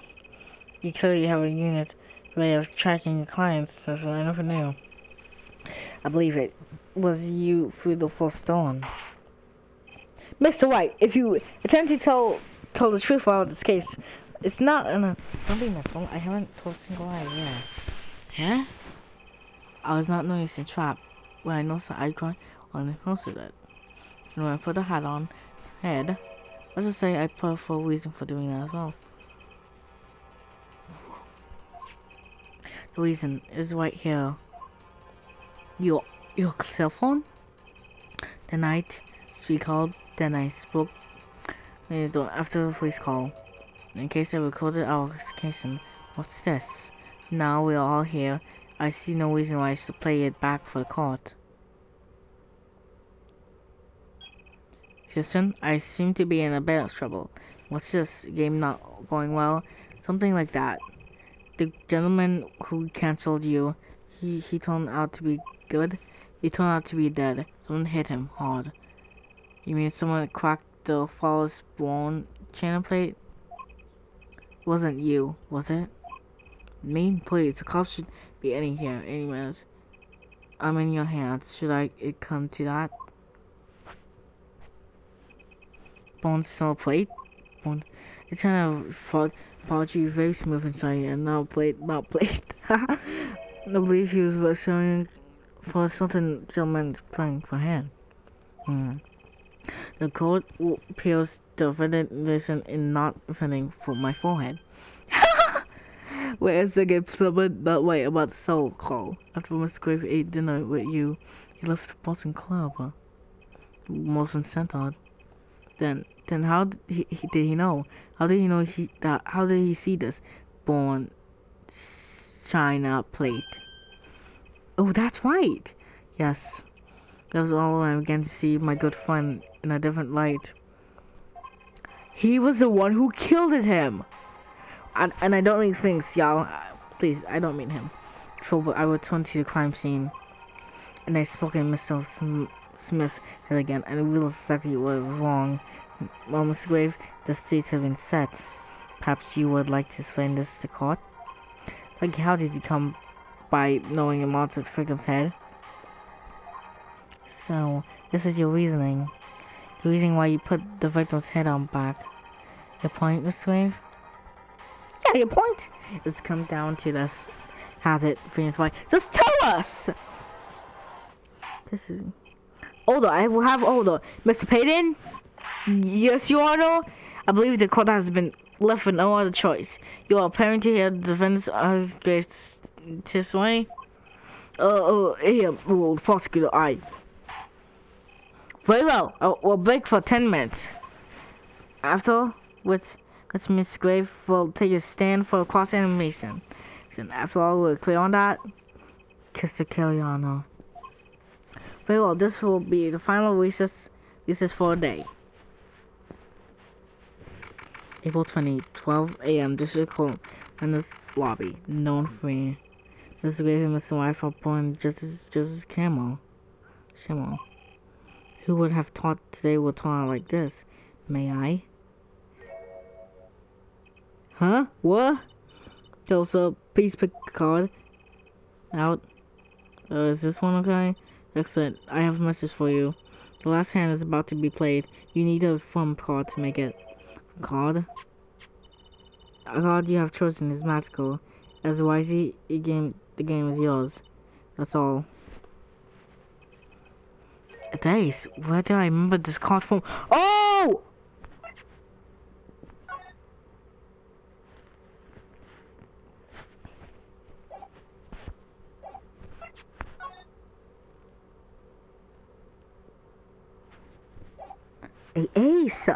you clearly have a unique way of tracking your clients, so I never knew. I believe it was you through the first dawn. Mr. White, if you attempt to tell the truth about this case, it's not don't be messed up. I haven't told a single lie yet. Huh? I was not noticing the trap when I noticed the icon on the post of it. And when I put the hat on head, let's just say I put a full reason for doing that as well. The reason is right here. Your cell phone? The night she called, then I spoke after the police call. In case I recorded our communication. What's this? Now we're all here. I see no reason why I should play it back for the court. Houston, I seem to be in a bit of trouble. What's this? Game not going well? Something like that. The gentleman who cancelled you, he turned out to be good. He turned out to be dead. Someone hit him hard. You mean someone cracked the false bone channel plate? Wasn't you, was it? Me? Please, the cops should be any minute. I'm in your hands. Should it come to that? Bone cell plate? Bone. It's kind of poetry, very smooth inside, and not plate. I believe he was showing for a certain gentleman playing for hand. The court appeals the defendant listen in not defending for my forehead. Wait a second, but wait, about the soul call. After Mr. Grave ate dinner with you, he left Boston Club. Boston Center. Then how did he know? How did he know how did he see this born China plate? Oh, that's right. Yes, that was all I began to see my good friend in a different light. He was the one who killed him. And I don't mean things, y'all. Please, I don't mean him. So I returned to the crime scene, and I spoke to Mr. Smith again, and realized exactly what was wrong. Well, Mr. Grave, the stakes have been set. Perhaps you would like to explain this to court? Like, how did you come by knowing a monster victim's head? So, this is your reasoning. The reason why you put the victim's head on back. Your point, Mr. Grave? Yeah, your point is come down to this. Has it, Phoenix White? Just tell us! This is... Older, I will have older. Mr. Payton? Yes, Your Honor? I believe the court has been left with no other choice. You are appearing to hear the defense of Grace testimony? Here, prosecutor, Very well, we'll break for 10 minutes. After which, Miss Grave will take a stand for cross-examination. After all, we're clear on that? Kiss the Carriano. Very well, this will be the final recess for a day. April 20, 12 a.m. District Court in this lobby. Known free. Mr. Grave and Mr. Wife are born Justice Camo. Who would have thought today would turn out like this? May I? Huh? What? So, sir, please pick the card out. Is this one okay? Excellent. I have a message for you. The last hand is about to be played. You need a firm card to make it. Card? A card you have chosen is magical. As wisely, the game is yours. That's all. Days, where do I remember this card from? Oh! An ace!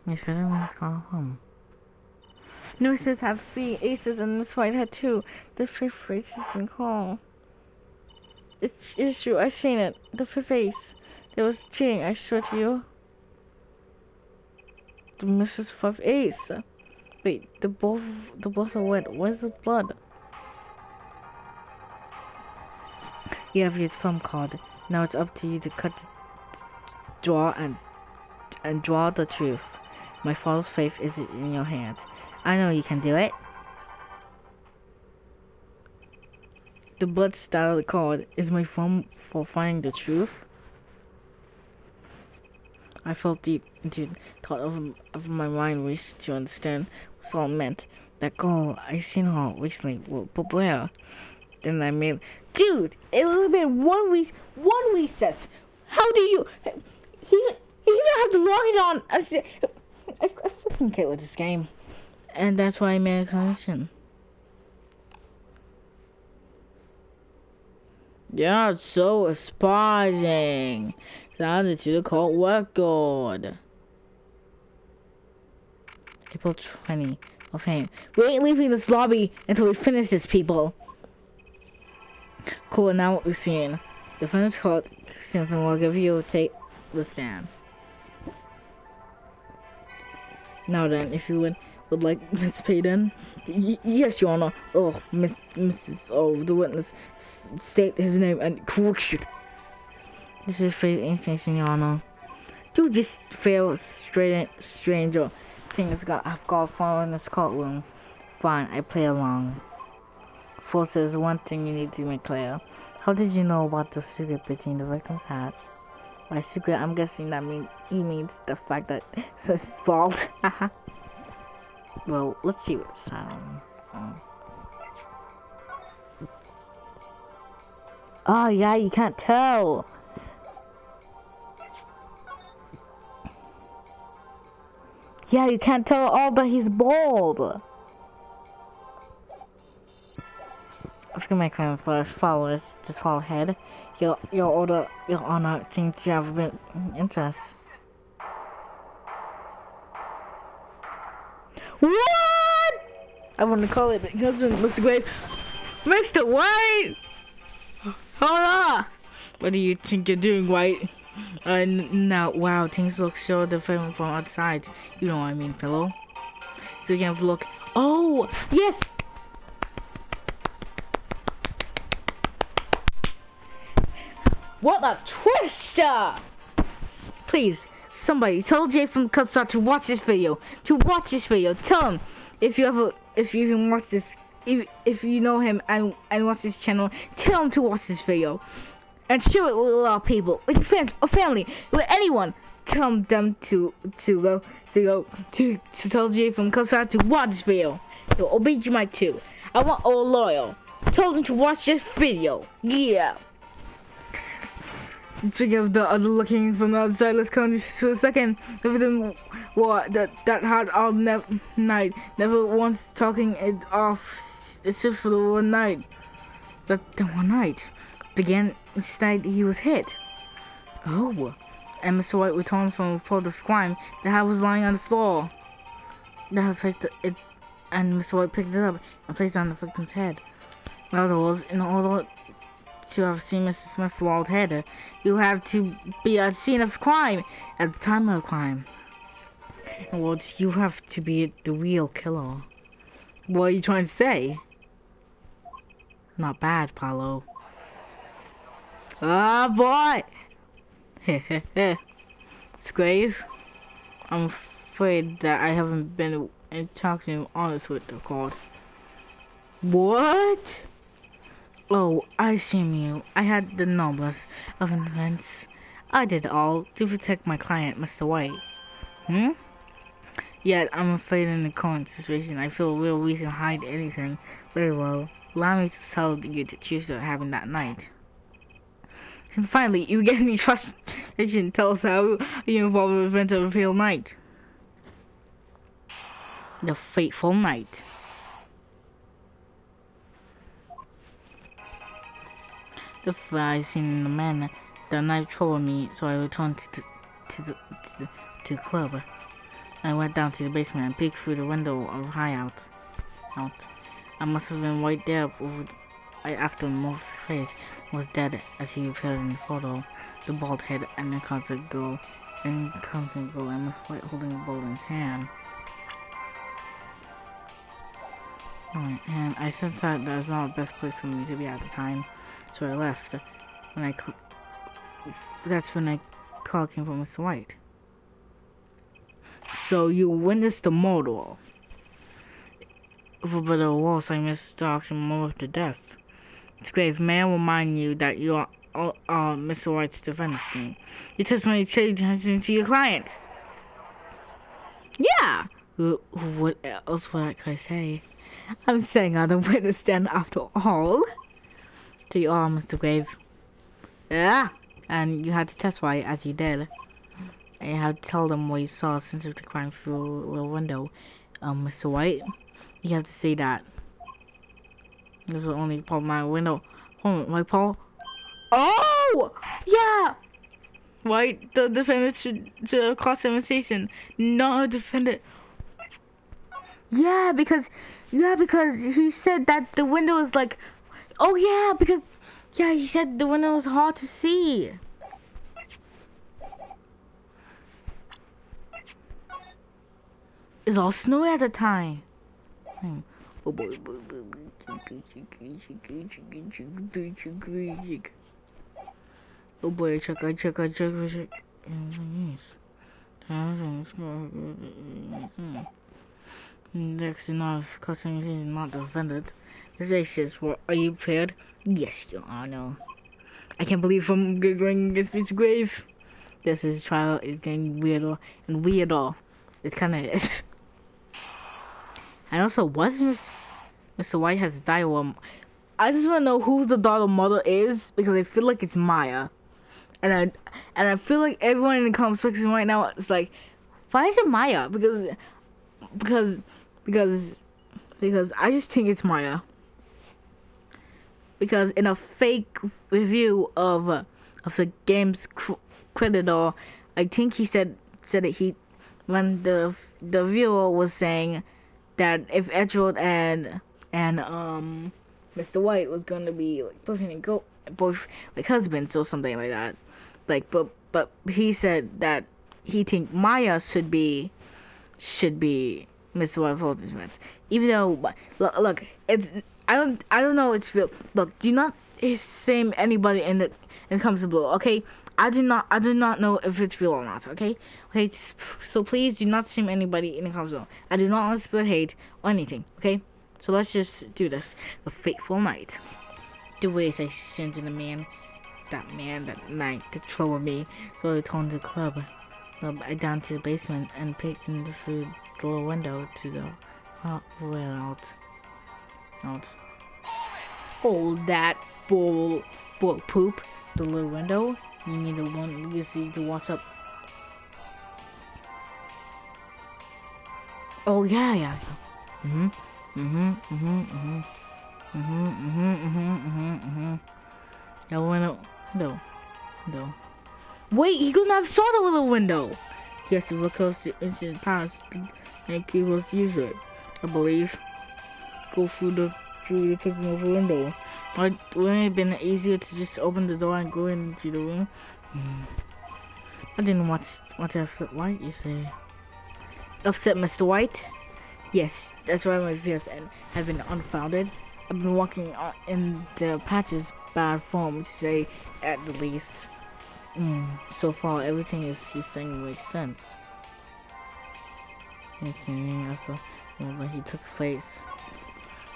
You should have gone home. Nurses have 3 aces and Miss White had 2. The 5th ace has been called. It's true, I've seen it. The 5th ace. There was cheating, I swear to you. The Mrs. 5th ace. Wait, the both are wet. Where's the blood? You have your thumb card. Now it's up to you to draw and draw the truth. My father's faith is in your hands. I know you can do it. The blood style card is my form for finding the truth. I felt deep into thought of my mind wished to understand what all meant. That girl, I seen her recently, but where? Then I made, dude, it would have been one recess. How do you? He didn't have to log it on. I fucking can't with this game, and that's why I made a connection. Yeah, it's so surprising. Added to the court record. April 20 of fame. We ain't leaving this lobby until we finish this, people. Cool, now what we're seeing. Defendant's court, Simpson will give you a take the stand. Now then, if you would like Miss Payton? Yes, Your Honor. Oh, Mrs. Oh, the witness state his name and correction. This is phrase instinct, Your Honor. You just fail stranger. Things have got far in this courtroom. Fine, I play along. First, there's one thing you need to make clear. How did you know about the secret between the victim's hat? By secret, I'm guessing that he means the fact that it's his fault. Well, let's see what's Oh yeah, you can't tell. Yeah, you can't tell all that he's bald. Forgive my claims, but as followers, the tall head, your honor seems to have a bit interest. What? I want to call it because of Mr. Grave. Mr. White! Hold on! What do you think you're doing, White? Now, wow, things look so different from outside. You know what I mean, fellow. So you can have a look. Oh, yes! What a twister! Please, somebody tell Jay from Cutstar to watch this video. Tell him if you even watch this, if you know him and watch this channel, tell him to watch this video. And share it with a lot of people, with your friends or family, with anyone. Tell them to tell Jay from Cutstar to watch this video. He'll obey you, Mike too. I want all loyal. Tell them to watch this video. Yeah. Speaking of the other looking from the outside, let's come to a second. Of them that had all night, never once talking it off, except for the one night. The one night began instead he was hit. Oh, and Mr. White returned from a report of crime. The hat was lying on the floor. The hat picked it, and Mr. White picked it up and placed it on the victim's head. In other words, in order to have seen Mr. Smith's bald head, you have to be at the scene of crime at the time of the crime. In other words, you have to be the real killer. What are you trying to say? Not bad, Paulo. Ah, boy! Hehehe. Grave. I'm afraid that I haven't been entirely honest with the court. What? Oh, I see you. I had the noblest of intents. I did it all to protect my client, Mr. White. Yet, I'm afraid in the current situation, I feel a real reason to hide anything. Very well. Allow me to tell you the truth of happened that night. And finally, you get any frustration. Tell us how you involved in the event of a real night. The fateful night. The flies seen the man, the knife troubled me, so I returned to the club. I went down to the basement and peeked through the window of out. I must have been right there after Morph's face was dead as he appeared in the photo. The bald head and the constant girl and Mr. White holding a bowl in his hand. And I sensed that was not the best place for me to be at the time, so I left. That's when I call came from Mr. White. So you witnessed the murder. For better or worse, I missed the auction moment to death. It's grave. May I remind you that you are Mr. White's defense team. Your testimony trade attention to your client. Yeah. What else could I say? I'm saying on the witness stand after all. So you are Mr. Grave. Yeah. And you had to testify as you did. And you had to tell them what you saw since of the crime through the window. Mr. White, you have to say that. There's the only problematic window. Hold on, right, Paul? Oh! Yeah! White, the defendant should cause demonstration, not a defendant. Yeah, because he said that the window is like, oh yeah, because, yeah, he said the window was hard to see. It's all snowy at the time. Oh boy. Oh boy, check. Next enough, customers is not defended. The judge says, well, are you prepared? Yes, Your Honor. I can't believe I'm going against Mr. Grave. This trial is getting weirder and weirder. It kinda is. And also, what is Mr. White has died? I just want to know who the daughter mother is, because I feel like it's Maya. And I feel like everyone in the comment section right now is like, Why is it Maya? Because because because I just think it's Maya. Because in a fake review of the game's creditor, I think he said that he when the viewer was saying that if Edward and Mr. White was gonna be like both like husbands or something like that. Like but he said that he think Maya should be Mr. White Fulton's friends. Even though look, it's I don't know it's real. Look, do not shame anybody in the comments below, okay? I do not know if it's real or not, okay? Okay, so please do not shame anybody in the comments below. I do not want to spread hate or anything, okay? So let's just do this. A fateful night. The ways I sent in the man that night controlled me, so I turned the club down to the basement and peeked in the food door window to the way out. Hold that bull poop. The little window. You need the one you see to watch up. Oh yeah. That window. No. Wait, he couldn't have saw the little window. Yes, to look close to instant past and he was use it. I believe. Go through the picking of the window. Wouldn't it have been easier to just open the door and go into the room? I didn't want to upset White, you say. Upset Mr. White? Yes, that's why my fears have been unfounded. I've been walking in the patch's bad form, to say at the least. So far, everything he's saying makes sense. After when he took his place.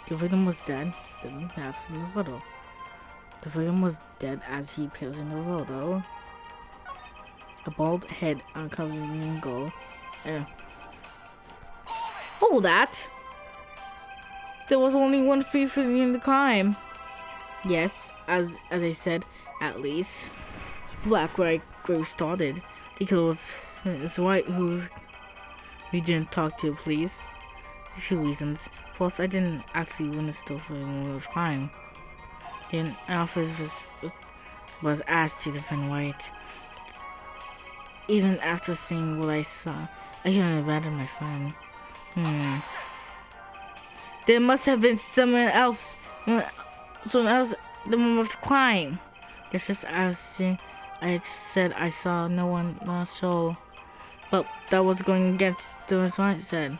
The victim was dead, then perhaps in the photo. The victim was dead as he appears in the photo. A bald head uncovered in gold. Hold that! There was only one thief in the crime. Yes, as I said, at least. Black right where started. The killer was White who we didn't talk to, please. A few reasons. First, I didn't actually witness the was crime. Then Alfred was asked to defend White. Even after seeing what I saw, I couldn't abandon my friend. There must have been someone else the moment of the crime. Just as I said I saw no one last soul. But that was going against the White said.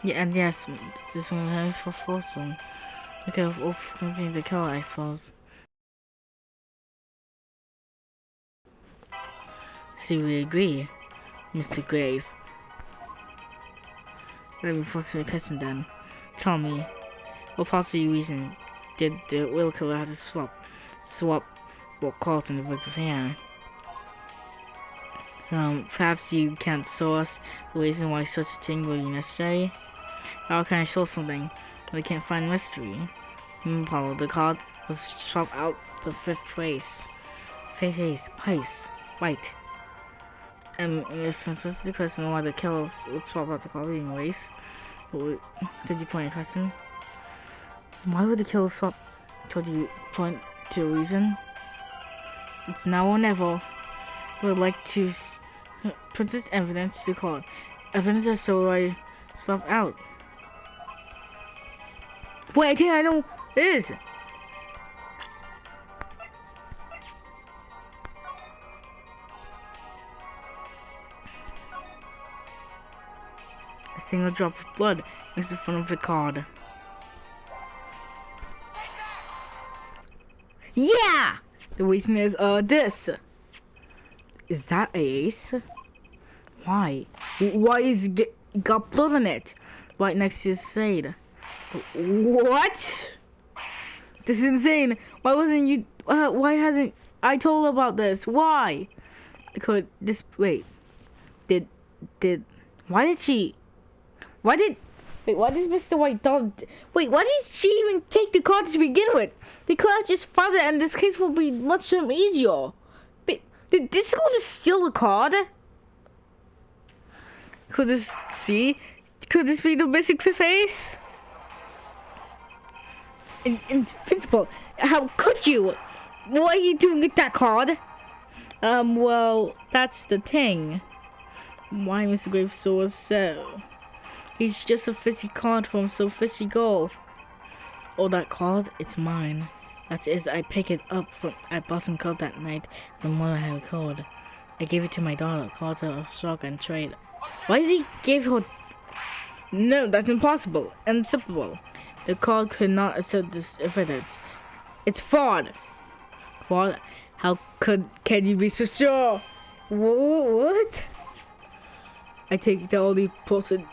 Yeah, and yes, this one is for Folsom. Okay, we'll continue the killer, I suppose. See, we agree, Mr. Grave. Let me pose a question then. Tell me, what possible reason did the real killer have to swap what calls in the victim's hand? Perhaps you can't show us the reason why such a thing would be necessary? How can I show something but I can't find mystery? Apollo, the card was swapped out the fifth face. White. In this sense, that's the question why the killers would swap out the card being race. Could you point a question? Why would the killers swap? Could you point to a reason? It's now or never. We would like to put this evidence to court. Evidence that so I swap out. Wait, I think I know what it is. A single drop of blood is the front of the card. Yeah! The reason is this. Is that a ace? Why? Why is got blood on it? Right next to his shade. What? This is insane. Why wasn't you? Why hasn't I told about this? Why? Could this wait? Why did she? Why did? Wait, why does Mr. White wait, why did she even take the card to begin with? They could have just found it and this case will be much easier. But did this girl just steal the card? Could this be? Could this be the missing face? Invincible, how could you? What are you doing with that card? Well, that's the thing. Why Mr. Graves so? He's just a fishy card from so fishy goal. Oh, that card? It's mine. That is, I picked it up from at Boston Club that night. The mother had a code. I gave it to my daughter. Called her a shotgun trade. Why does he give her? No, that's impossible. Unacceptable. The card could not accept this evidence. It's fraud. Fraud? How can you be so sure? What? I take the only person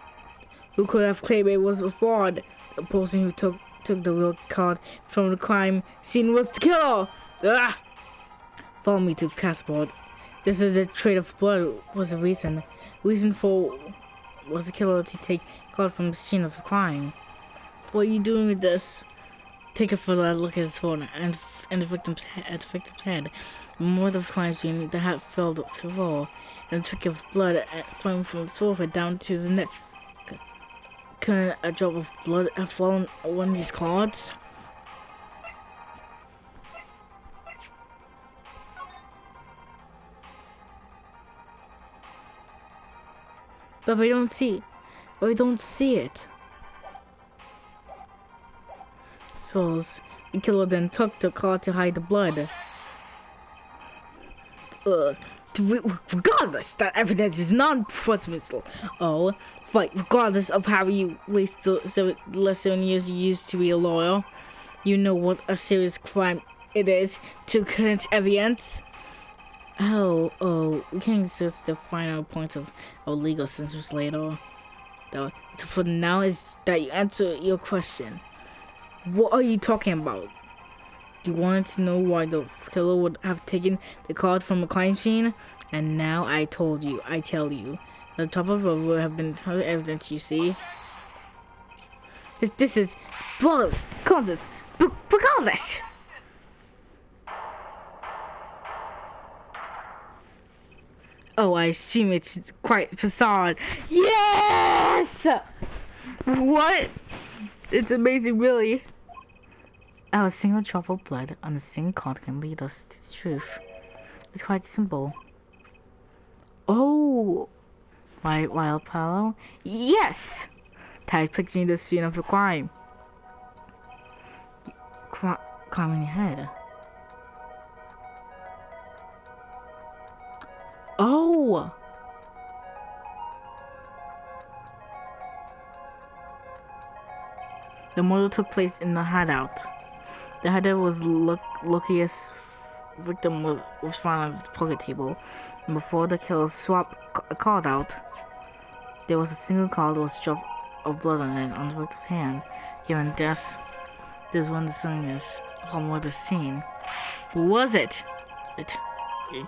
who could have claimed it was a fraud. The person who took the real card from the crime scene was the killer. Ah! Follow me to passport. This is a trade of blood was the reason. Reason for was the killer to take card from the scene of the crime. What are you doing with this? Take a further look at his phone and the victim's head. The moment of crime scene, the hat fell to the floor, and a trick of blood flowing from the forehead down to the neck. Can a drop of blood have fallen on one of these cards? But we don't see. But we don't see it. Suppose the killer then took the card to hide the blood. Regardless, that evidence is non-transmissible. Oh, right. Regardless of how you waste the less 7 years you used to be a lawyer, you know what a serious crime it is to clinch evidence. We can discuss the final points of legal censors later. Though, for now is that you answer your question. What are you talking about? You wanted to know why the killer would have taken the card from a crime scene, and now I tell you. The top of it would have been other evidence, you see. This is regardless, regardless. Oh, I assume it's quite facade. Yes! What? It's amazing, really. A single drop of blood on a single card can lead us to the truth. It's quite simple. Oh! Wild Paolo? Yes! Tied picturing the scene of the crime. Crime in your head. Oh! The murder took place in the hideout. The hideout was luckiest victim was found on the pocket table, and before the killer swapped a card out, there was a single card with a drop of blood on it on the victim's hand. Given death, this one the silliness upon murder scene. Who was it? It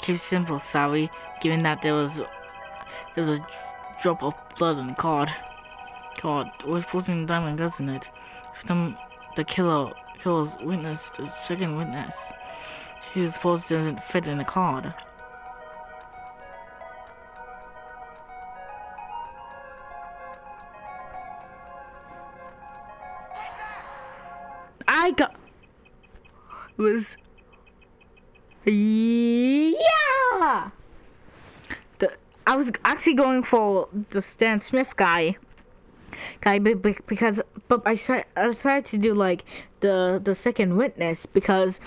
keeps simple, sorry, given that there was a drop of blood on the card. Was posting the diamond, doesn't it? The killer's witness, the second witness, whose pose doesn't fit in the card. Yeah! I was actually going for the Stan Smith guy, because I tried to do like the second witness because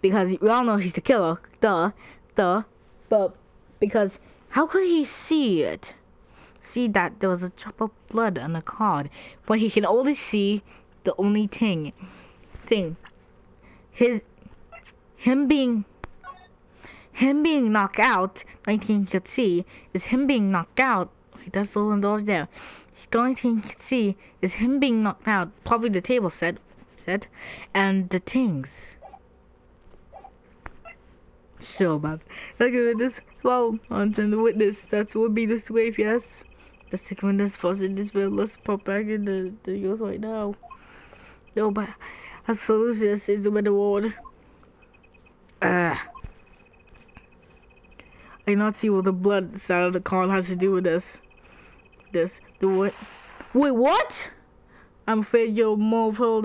we all know he's the killer, but because how could he see that there was a drop of blood on the card when he can only see the only thing him being knocked out. The only thing he could see is him being knocked out. That's the doors there. The only thing you can see is him being knocked out. Probably the table set, and the things. So bad. Like a witness. Well, on the witness, that would be this wave, yes. The second witness posted this bill. Let's pop back in the use right now. No, but as for Lucius is the winner award. I not see what the blood side of the card has to do with this. this. Do it. Wait, what? I'm afraid you're more for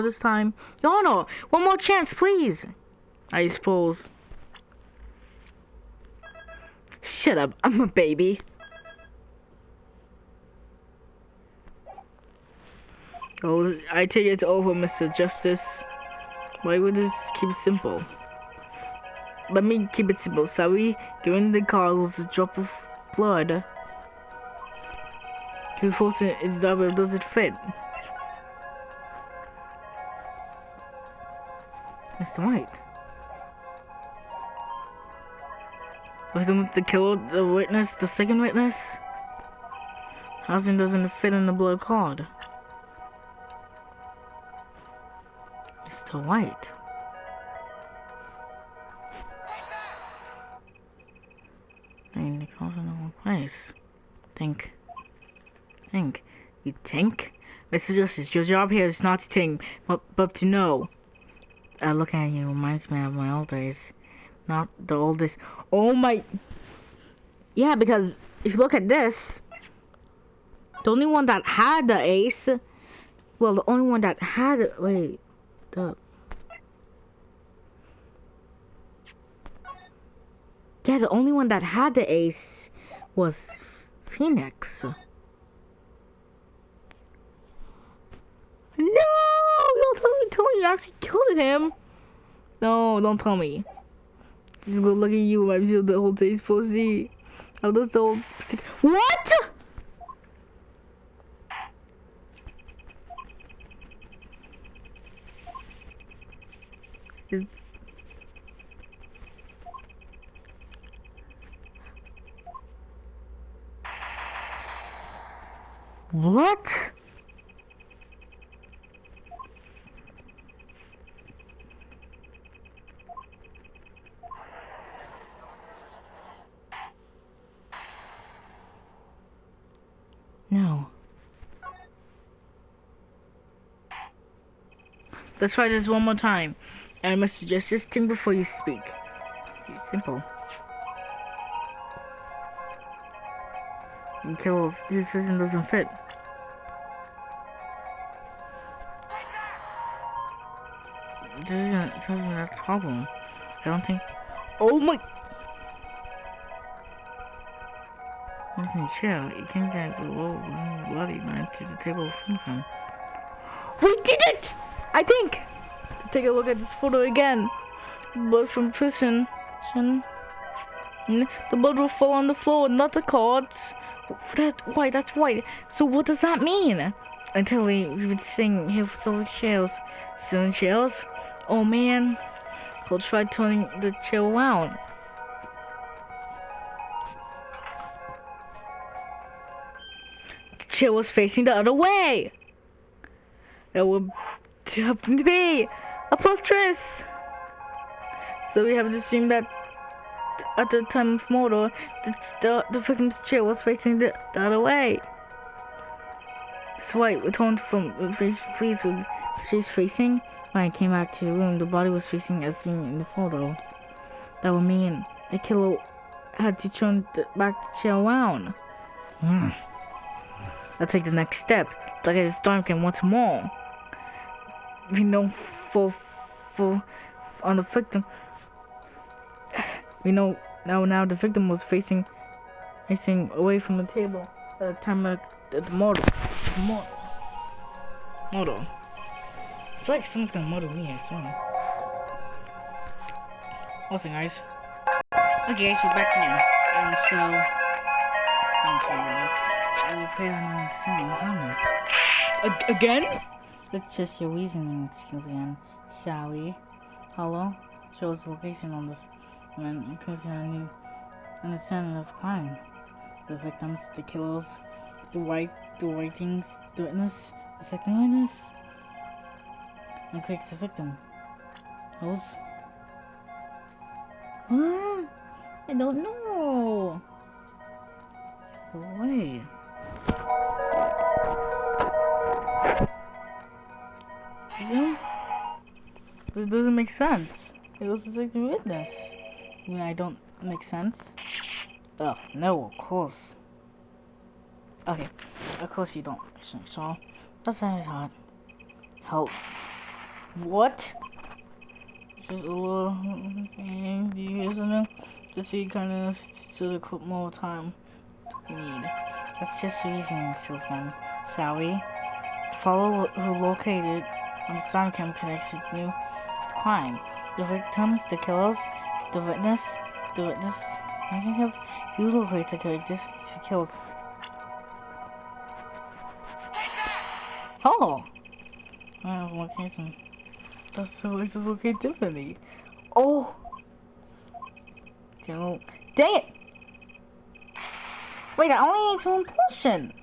this time. No, one more chance, please. I suppose. Shut up, I'm a baby. Oh, I take it over, Mr. Justice. Why would this keep it simple? Let me keep it simple. Sorry, giving the cause was a drop of blood. Too fortunate is double, does it fit? Mr. White. Was the killer the witness, the second witness? Housing doesn't fit in the blood card. Mr. White. I need to call in the wrong place. Think. You think? Mr. Justice, your job here is not to think, but to know. Looking at you reminds me of my old days. Not the oldest. Oh my. Yeah, because if you look at this, the only one that had the ace. Well, the only one that had it. Wait. Yeah, the only one that had the ace was Phoenix. No! Don't tell me you actually killed him. No, don't tell me. Just go look at you. I'm sure the whole thing's supposed to see. How does the whole... What? What? No. Let's try this one more time. And I must suggest this thing before you speak. Simple. And kill his system doesn't fit. This isn't that problem. I don't think. Oh my! Nothing chill. You can't get the low bloody man to the table from him. We did it! I think! To take a look at this photo again. Blood from prison. The blood will fall on the floor, not the cards. That's white. So what does that mean? Until we've been sitting here for so many chairs. Still chairs? Oh man. We'll try turning the chair around. The chair was facing the other way. That would happen to be a fortress. So we have to assume that at the time of murder, the victim's chair was facing the other way. That's right, returned from freeze with she's facing. When I came back to the room, the body was facing as seen in the photo. That would mean the killer had to turn back the chair around. Let's take the next step. Look at this Duncan once more. We know for on the victim. We know now the victim was facing away from the table at the time of the murder. Murder. I feel like someone's gonna murder me, I swear. Listen, guys. Okay, guys, we're back again. And so, I'm sorry, guys. I will play on the same comments. Again? Let's test your reasoning skills again, shall we? Hello? Shows location on this. When increasing a new understanding of crime. The victims, the killers, the writings, the witness, the second witness. And clicks the victim. Those? What? I don't know. Wait. It doesn't make sense. It was the second witness. I mean, I don't make sense. Oh, no, of course. Okay, of course you don't. So, that's how it's hard. Help. What? Just a little thing. Do you hear something? Just so you kind of sort of put more time we need. That's just the reasoning, salesman. Shall we? The follower who located on the sound cam connects it new crime. The victims, the killers, the witness, anything else? You locate the characters, she kills. Oh! I have one case and that's the way to locate Tiffany. Oh! Dang it! Wait, I only need one portion!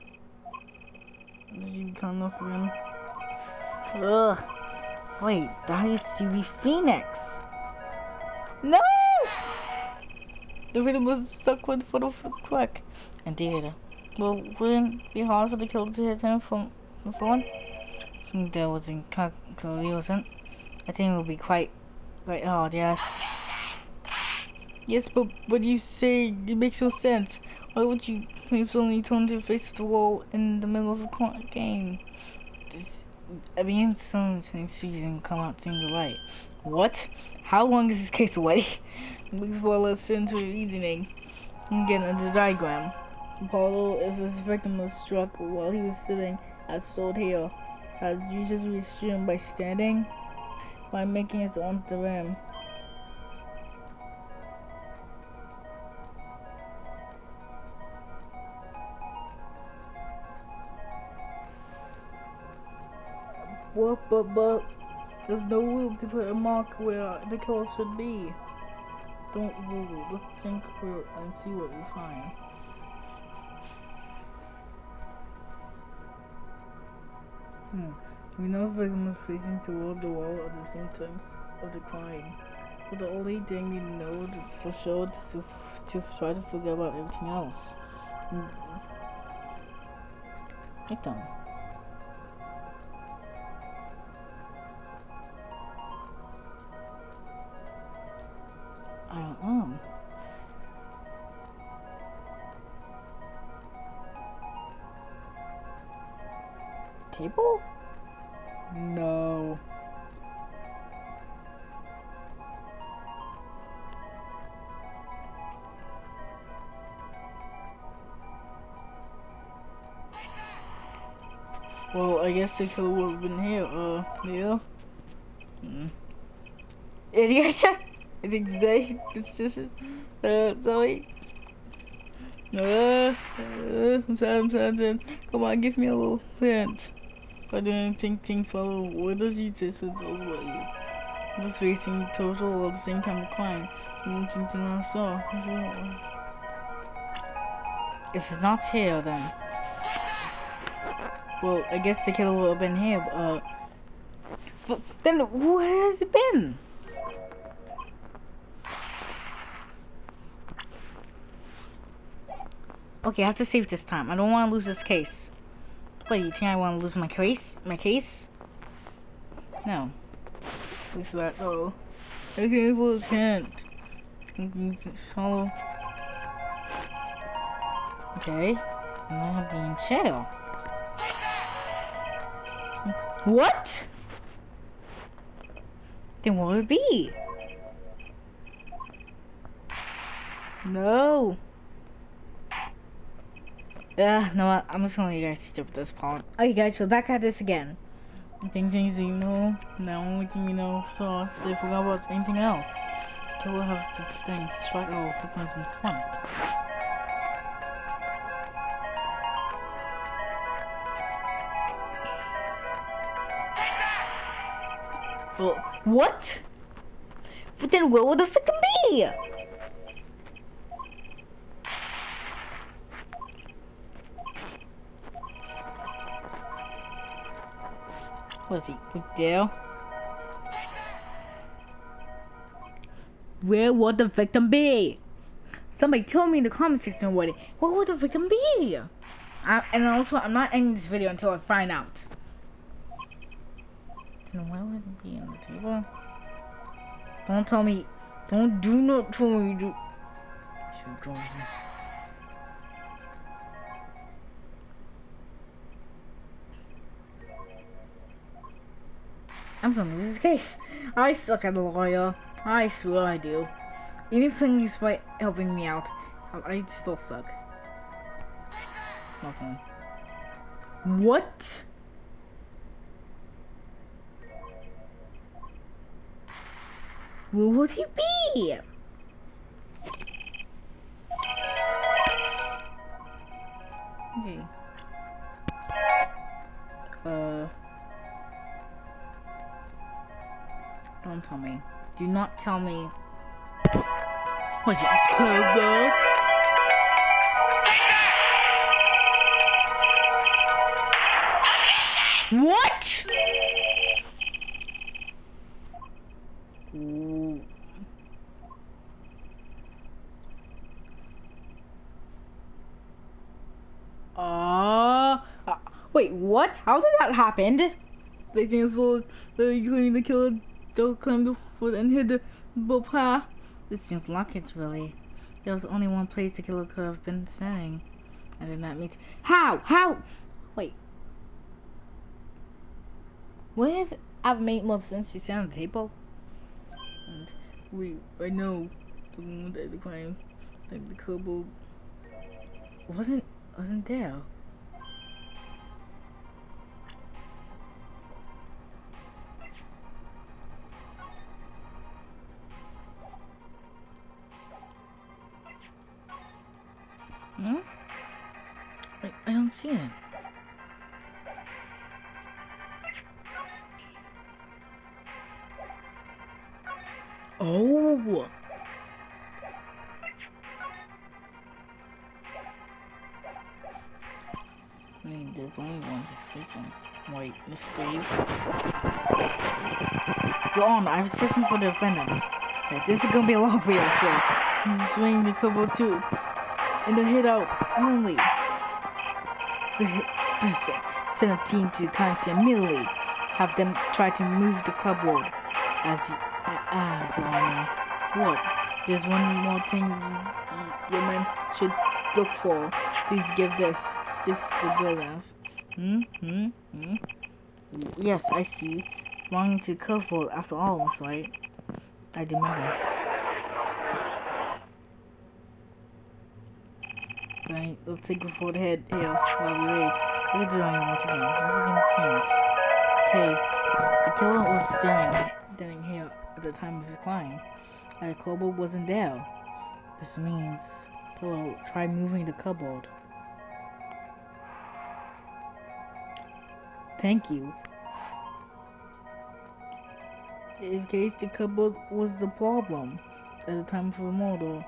Did you come up again? Ugh. Wait, that used to be Phoenix. No! The rhythm was stuck with foot of the crack. Indeed. Well, wouldn't it be hard for the killer to hit him from the phone? I think there wasn't clearly wasn't. I think it would be quite hard, yes. Yes, but what you say, it makes no sense. Why would you suddenly turn to face the wall in the middle of a game? I mean, some season come out seems right. What? How long is this case away? Looks well as into reasoning. Again, the diagram. Apollo, if his victim was struck while he was sitting at sword here, has Jesus restrained by standing, by making it onto him. What? But there's no room to put a mark where the killer should be. Don't Google. Let's think and see what we find. We know the victim was facing toward the wall at the same time of the crime. But the only thing we know for sure is to try to figure out everything else. Victim. I don't know. Table? No. Well, I guess the killer would have been here. Yeah. Idiot. I think today it's just Zoe. I'm sad. Come on, give me a little hint. I didn't think things follow. What does he say with those ways? He was facing total at the same time of crime. I don't think I saw. If it's not here, then. Well, I guess the killer would have been here, but then where has it been? Okay, I have to save this time. I don't want to lose this case. What, you think I want to lose my case? No. With that, though. I can't. Follow. Okay. I'm gonna be in jail. What? Then what would it be? No. No, I'm just gonna let you guys skip this part. Okay, guys, we're back at this again. I think things you know, the only thing you know, so they forgot about anything else. Killer has the thing to strike all victims in front. Well, what? But then where would the victim be? Was he good there? Where would the victim be? Somebody tell me in the comment section what where would the victim be? And also, I'm not ending this video until I find out. Then where would it be on the table? Don't tell me. Do not tell me. I'm gonna lose this case. I suck at a lawyer. I swear I do. Even Pinky's by helping me out, I still suck. Nothing. What? Who would he be? Okay. Don't tell me. Do not tell me. What's it, Kobo? What? Ooh. Wait, what? How did that happen? They think so. They claim the killer. They'll claim the foot and hit the path. This seems like it's really. There was only one place the killer could have been standing. I did not mean to. How? How? Wait. Wouldn't it have made more sense to stand on the table? And I know the moment that the crime, like the couple wasn't there. Hmm? I don't see it. Oh! I mean, there's only one exception. Wait, Miss Grave. Go on, I have a system for the defendants. Like, this is gonna be a long video, so I'm swinging the couple too. And the hit out only. Send a team to the country immediately. Have them try to move the cupboard. As what? There's one more thing your men should look for. Please give this. This is the good enough. Yes, I see. Belonging to the cupboard after all, right? I demand this. Right, let's take it for the head here while we wait. Look at the drawing once again. Once again, change. Okay, the killer was standing here at the time of his crime. And the cupboard wasn't there. This means Pillow tried moving the cupboard. Thank you. In case the cupboard was the problem at the time of the murder,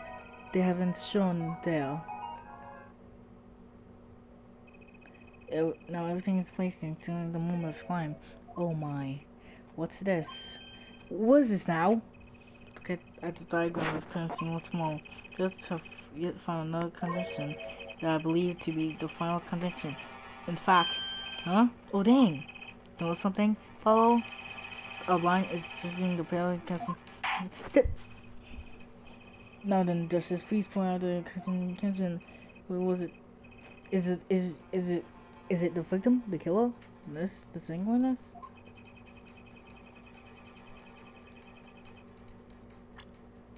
they haven't shown there. Now everything is placed in the moment of crime. Oh my. What's this? What is this now? Look at the diagram of Princeton once more. Just have yet found another condition that I believe to be the final condition. In fact, huh? Oh dang. Know something? Follow? A line is using the parallel casting. Now then, Justice, please point out the condition. What was it? Is it the victim, the killer? This, the sanguineness?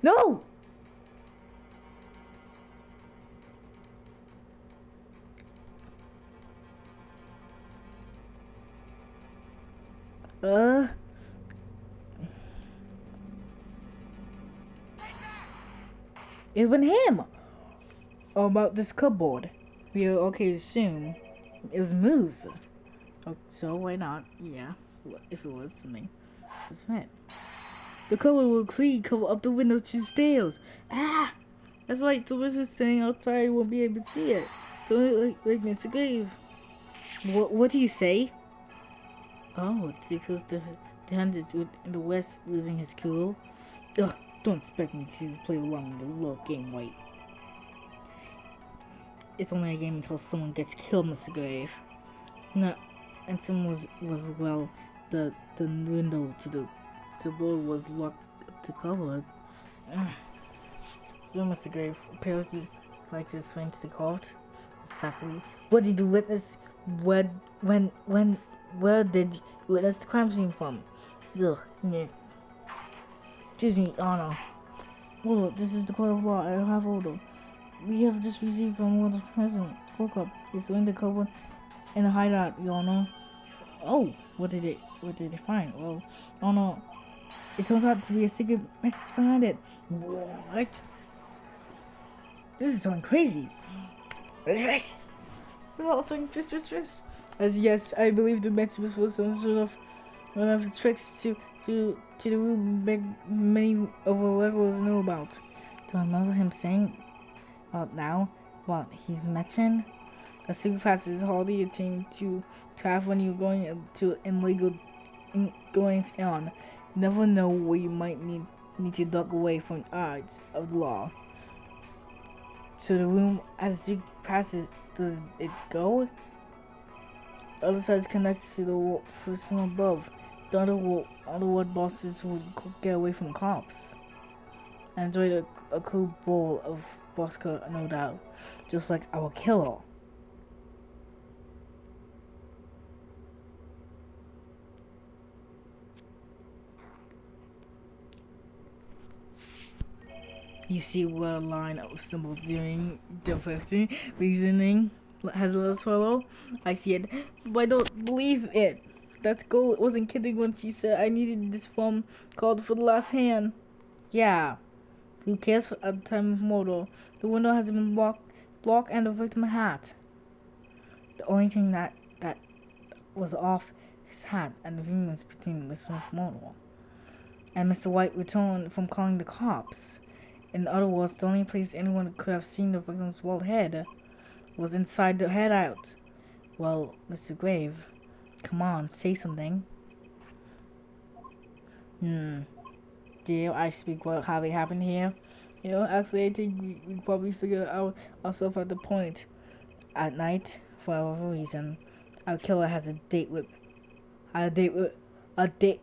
No! It was him! Oh, about this cupboard. We are okay to assume it was moved. Oh, so why not? Yeah, if it was something. It's meant. The cupboard will clean, cover up the windows to the stairs. Ah! That's right, the wizard standing outside won't be able to see it. So like Mr. Grave. What do you say? Oh, it's because the hundreds in the west losing his cool. Ugh, don't expect me to play along with the little game, right? It's only a game until someone gets killed, Mr. Grave. No, and someone was well, the window to the board was locked to cover it. So Mr. Grave apparently like to explain to the court exactly what did you witness? Where did you witness the crime scene from? Ugh, yeah. Excuse me, Honor. Hold up, this is the court of law. I have order. We have just received from one of the president. Woke up. It's in the cupboard in the hideout, Your Honor. Oh, what did they find? Well, oh no, it turns out to be a secret message behind it. What? This is going crazy. Yes. We're all saying fist. As yes, I believe the message was some sort of one of the tricks to the room many of our levels know about. Do I remember him saying about now what he's mentioned? A secret passage is hardly a thing to have when you're going to illegal goings on. You never know where you might need to duck away from the odds of the law. So the room as the secret passage, does it go? The other side is connected to the wall from above. The underworld bosses would get away from the cops. And enjoy a cool bowl of vodka, no doubt. Just like our killer. You see what a line of simple theory, deflecting, reasoning has let us follow? I see it, but I don't believe it. That girl wasn't kidding when she said I needed this phone called for the last hand. Yeah, who cares at the time of murder? The window has been blocked and the victim hat. The only thing that was off his hat and the rumors between Mr. Murder. And Mr. White returned from calling the cops. In other words, the only place anyone could have seen the victim's bald head was inside the hideout. Well, Mr. Grave, come on, say something. Dare I speak what how it happened here? You know, actually, I think we probably figured out ourselves at the point. At night, for whatever reason, our killer has a date with a date.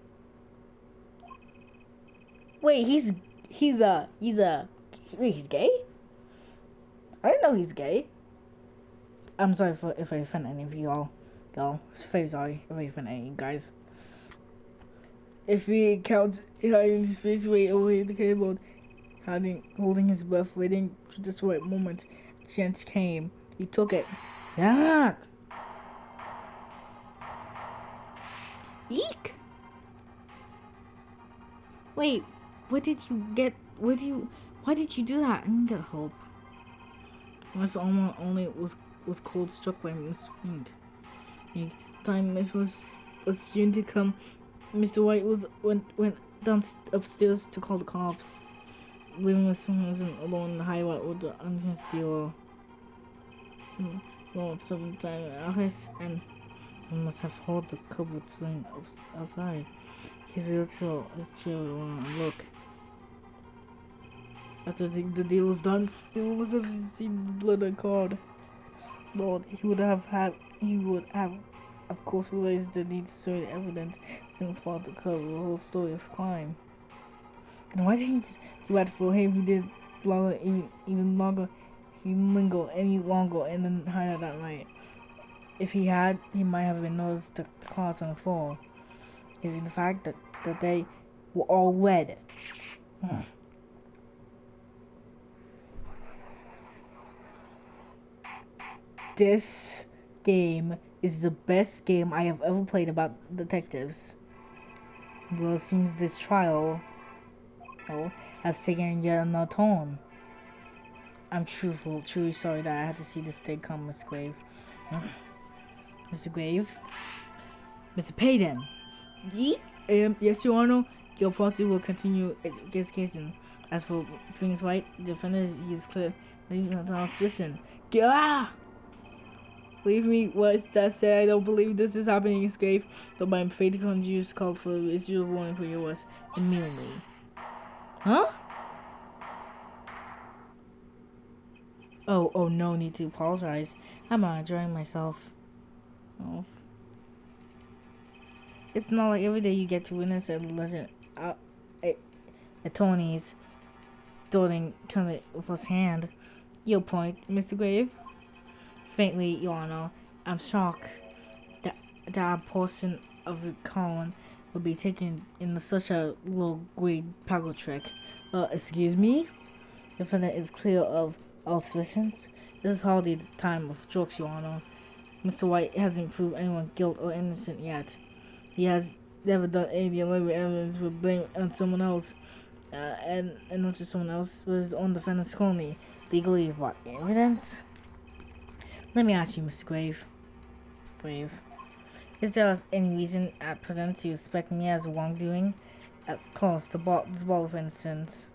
Wait, he's wait, he's gay? I didn't know he's gay. I'm sorry if I offend any of you all. Very sorry if I offend any of you guys. If we count hiding his face way away the keyboard, holding his breath, waiting for just the right moment, chance came. He took it. Yeah. Eek. Wait, where did you get? Why did you do that? I didn't get help. Miss Alma only was cold struck by Miss Wing. The time Miss was soon to come, Mr. White went down upstairs to call the cops, leaving Miss Wilson alone in the hideout with the unfinished dealer. Well, sometime in the office, and he must have heard the cupboard sling outside. He felt so chill and look. After the deal was done, he must have seen the blood on card. Lord, he would have, of course, realized the need to show the evidence since part to cover the whole story of crime. And why didn't you wait for him? He did even longer. He lingered any longer in the hideout that night. If he had, he might have been noticed the cards on the floor. Given the fact that they were all red. This game is the best game I have ever played about detectives. Well, it seems this trial has taken yet another turn. I'm truly sorry that I had to see this day come, Miss Grave. Mr. Grave? Mr. Payton? Yes, Your Honor. Your party will continue investigation. As for things White, the defendant is clear. Not suspicion. Believe me, what that said, I don't believe this is happening in Grave, but my faith conjures called for the issue of warning for yours immediately. Huh? Oh, no need to apologize. I'm not enjoying myself. Oh. It's not like every day you get to witness a legend, attorneys turning first hand. Your point, Mr. Grave? Faintly, Your Honor, I'm shocked that a portion of the column would be taken in such a low grade power trick. Excuse me? The defendant is clear of all suspicions. This is hardly the time of jokes, Your Honor. Mr. White hasn't proved anyone guilt or innocent yet. He has never done any deliberate evidence with blame on someone else, and not just someone else, but his own defendant's crony. Legally, what evidence? Let me ask you, Mr. Grave. Is there any reason at present to suspect me as wrongdoing as caused this bottle, for instance?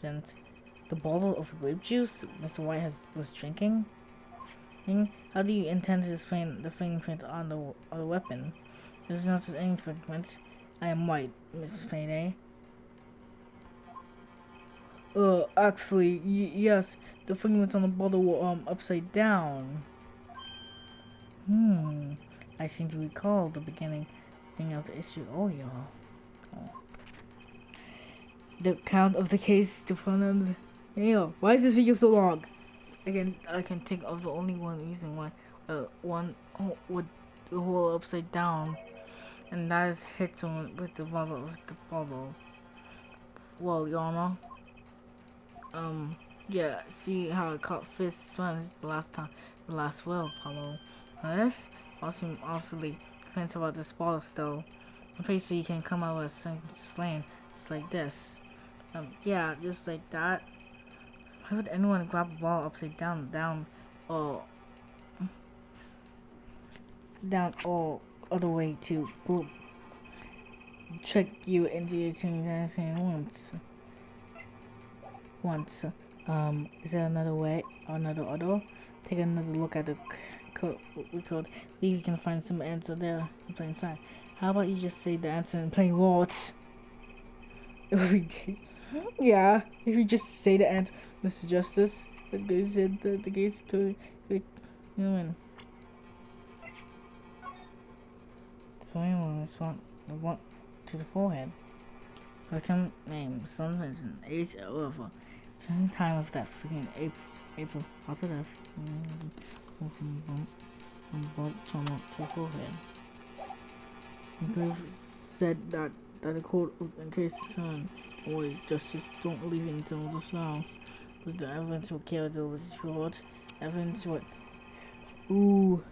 Since the bottle of grape juice Mr. White was drinking? How do you intend to explain the fingerprint on the weapon? There's no such any fingerprints. I am white, Mrs. Payday. Actually, yes, the fingerprints on the bottle were, upside down. I seem to recall the beginning of the issue. Oh, yeah. Oh. The count of the case to find out. Why is this video so long? I can think of the only one reason why one would roll upside down, and that is hit someone with the bottle. Well, Your Honor, yeah, see how I caught fist once the last will, Apollo. Now this all seems awfully convinced about this bottle still. I'm pretty sure you can come out with something to explain, just like this. Yeah, just like that. Why would anyone grab a ball upside down, or down all other way to trick you into saying once? Is there another way, another order? Take another look at the code. Maybe you can find some answer there in plain sight. How about you just say the answer in plain words? Yeah, if you just say the answer, Mr. Justice, the guy said the case could, win. So anyone want to the forehead. Victim name, sometimes an age over. Same time of that freaking April positive. Something bump trauma to the forehead. Grave said that the court in case son was justice don't leave it until just now. But the evidence will carry the court. Evidence what? Ooh.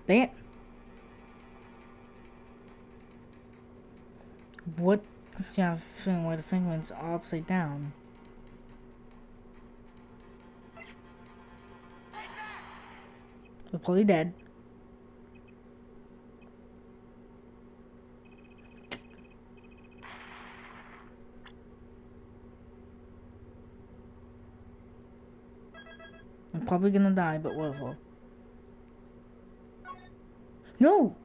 Dang it. What? Yeah, feeling where the fingerprints are upside down. They're probably dead. I'm probably gonna die, but whatever. No!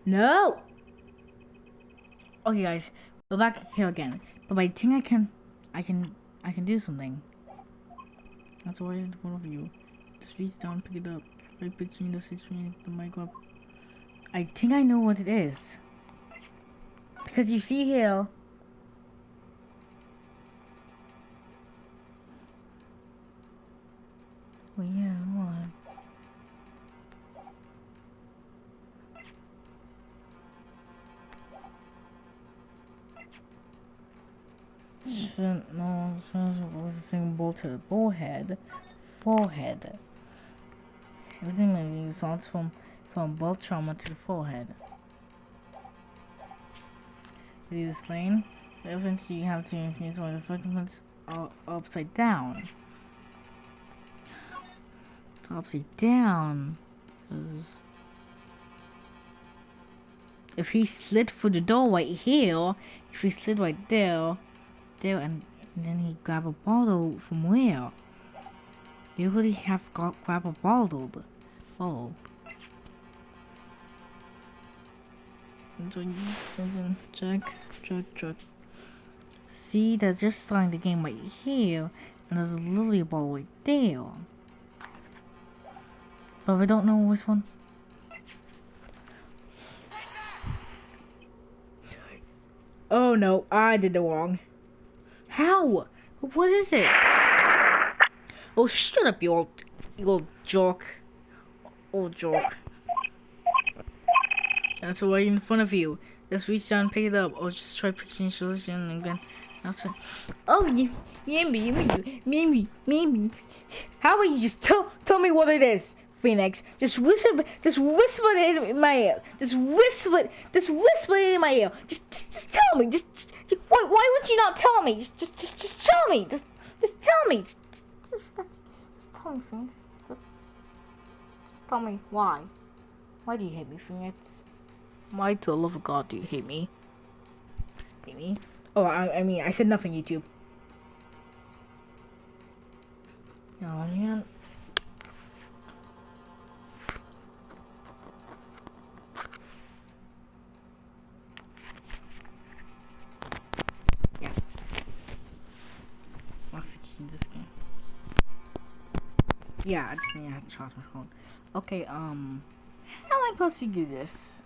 No! Okay, guys, we're back here again. But I think I can do something. That's why in front of you. Just reach down, pick it up. Right between the 6 feet, the mic up. I think I know what it is. Because you see here. Oh yeah, what? No, was a single bolt to the forehead. Everything may be results from bolt trauma to the forehead. It is explained. The evidence you have to use why the fragments are upside down. It's upside down. If he slid through the door right here, if he slid right there, and then he grabbed a bottle from where? You really have grab a bottle. Oh. Check. See, they're just starting the game right here, and there's a lily ball right there. But we don't know which one. Oh no, I did it wrong. How? What is it? Oh, shut up, you old jerk. Old jerk. That's right in front of you. Just reach down and pick it up, or just try picking solution and then that's it. Oh, maybe. How about you just tell me what it is, Phoenix? Just whisper it in my ear. Just whisper it in my ear. Just tell me. Why would you not tell me? Just tell me. Just tell me. Just tell me, Phoenix. Just tell me why. Why do you hate me, Phoenix? Why, to the love of God, do you hate me? Hate me? Oh, I mean, I said nothing, YouTube. Oh, man. Yes. What's the key to this game? Yeah, I just need to charge my phone. Okay, how am I supposed to do this?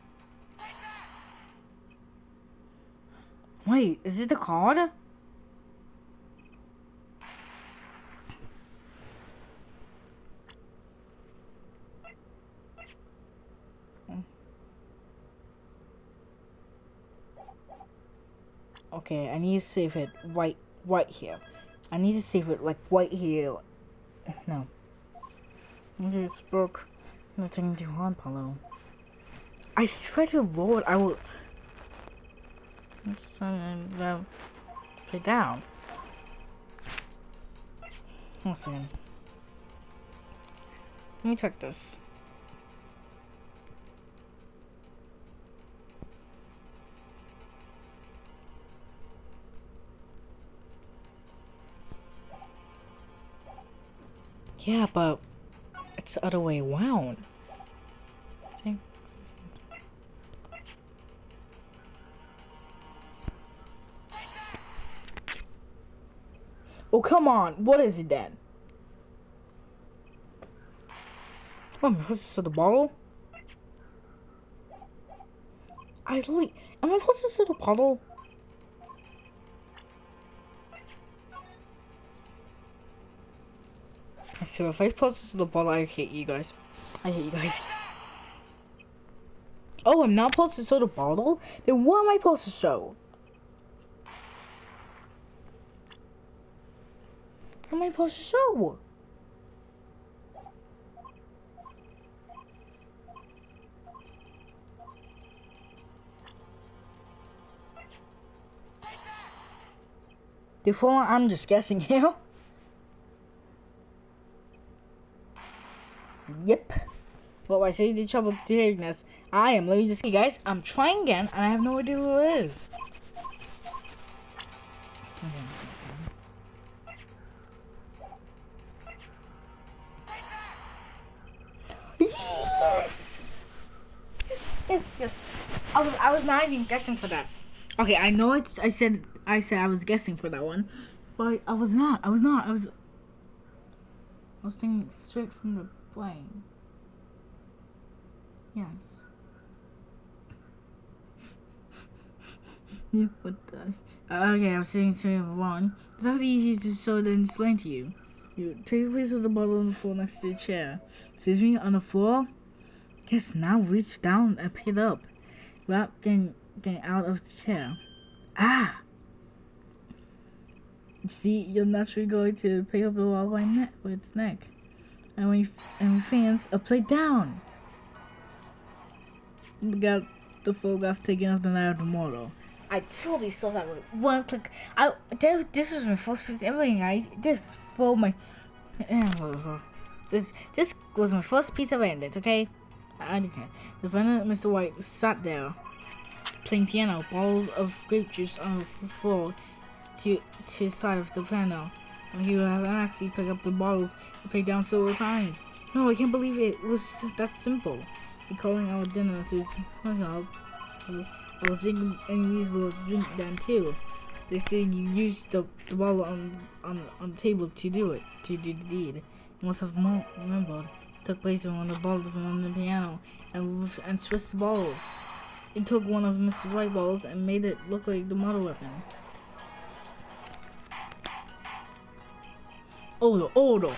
Wait, is it the card? Okay, I need to save it right here. I need to save it like right here. No. Okay, it's broke. Nothing to hard, Paulo. I swear to Lord, I will. Play down. One second. Let me check this. Yeah, but it's the other way around. See? Oh, come on. What is it then? Oh, am I supposed to set the bottle? Am I supposed to set the bottle? I swear, if I post this to the bottle, I hate you guys. I hate you guys. Oh, I'm not supposed to show the bottle? Then what am I supposed to show? What am I supposed to show? Before I'm just guessing here. Yep. Well, I say the trouble to hearing this. Let me just see, guys. I'm trying again, and I have no idea who it is. Yes! Yes. I was not even guessing for that. Okay, I know it's. I said I was guessing for that one, but I was not. I was thinking straight from the brain. Yes. Yeah, what the? Okay, I was saying something wrong. It's not easy to show and explain to you. You take the place of the bottle on the floor next to the chair. Excuse me, on the floor? Yes, now reach down and pick it up without getting out of the chair. Ah! You see, you're naturally going to pick up the ball by its neck. And when fans, upside down. We got the photograph taken of the night of tomorrow. I totally saw that with one click. This was my first piece of everything. This was my first piece of evidence. Okay, I don't care. Defendant Mr. White sat there playing piano. Bottles of grape juice on the floor to his side of the piano. And he would have actually picked up the bottles and played down several times. No, I can't believe it was that simple. Recalling our dinner to I was drinking any reasonable drink then too. They say you used the bottle on the table to do the deed. You must have remembered. It took place when the bottle from on the piano and switched the bottles. It took one of Mr. White balls and made it look like the model weapon. Order.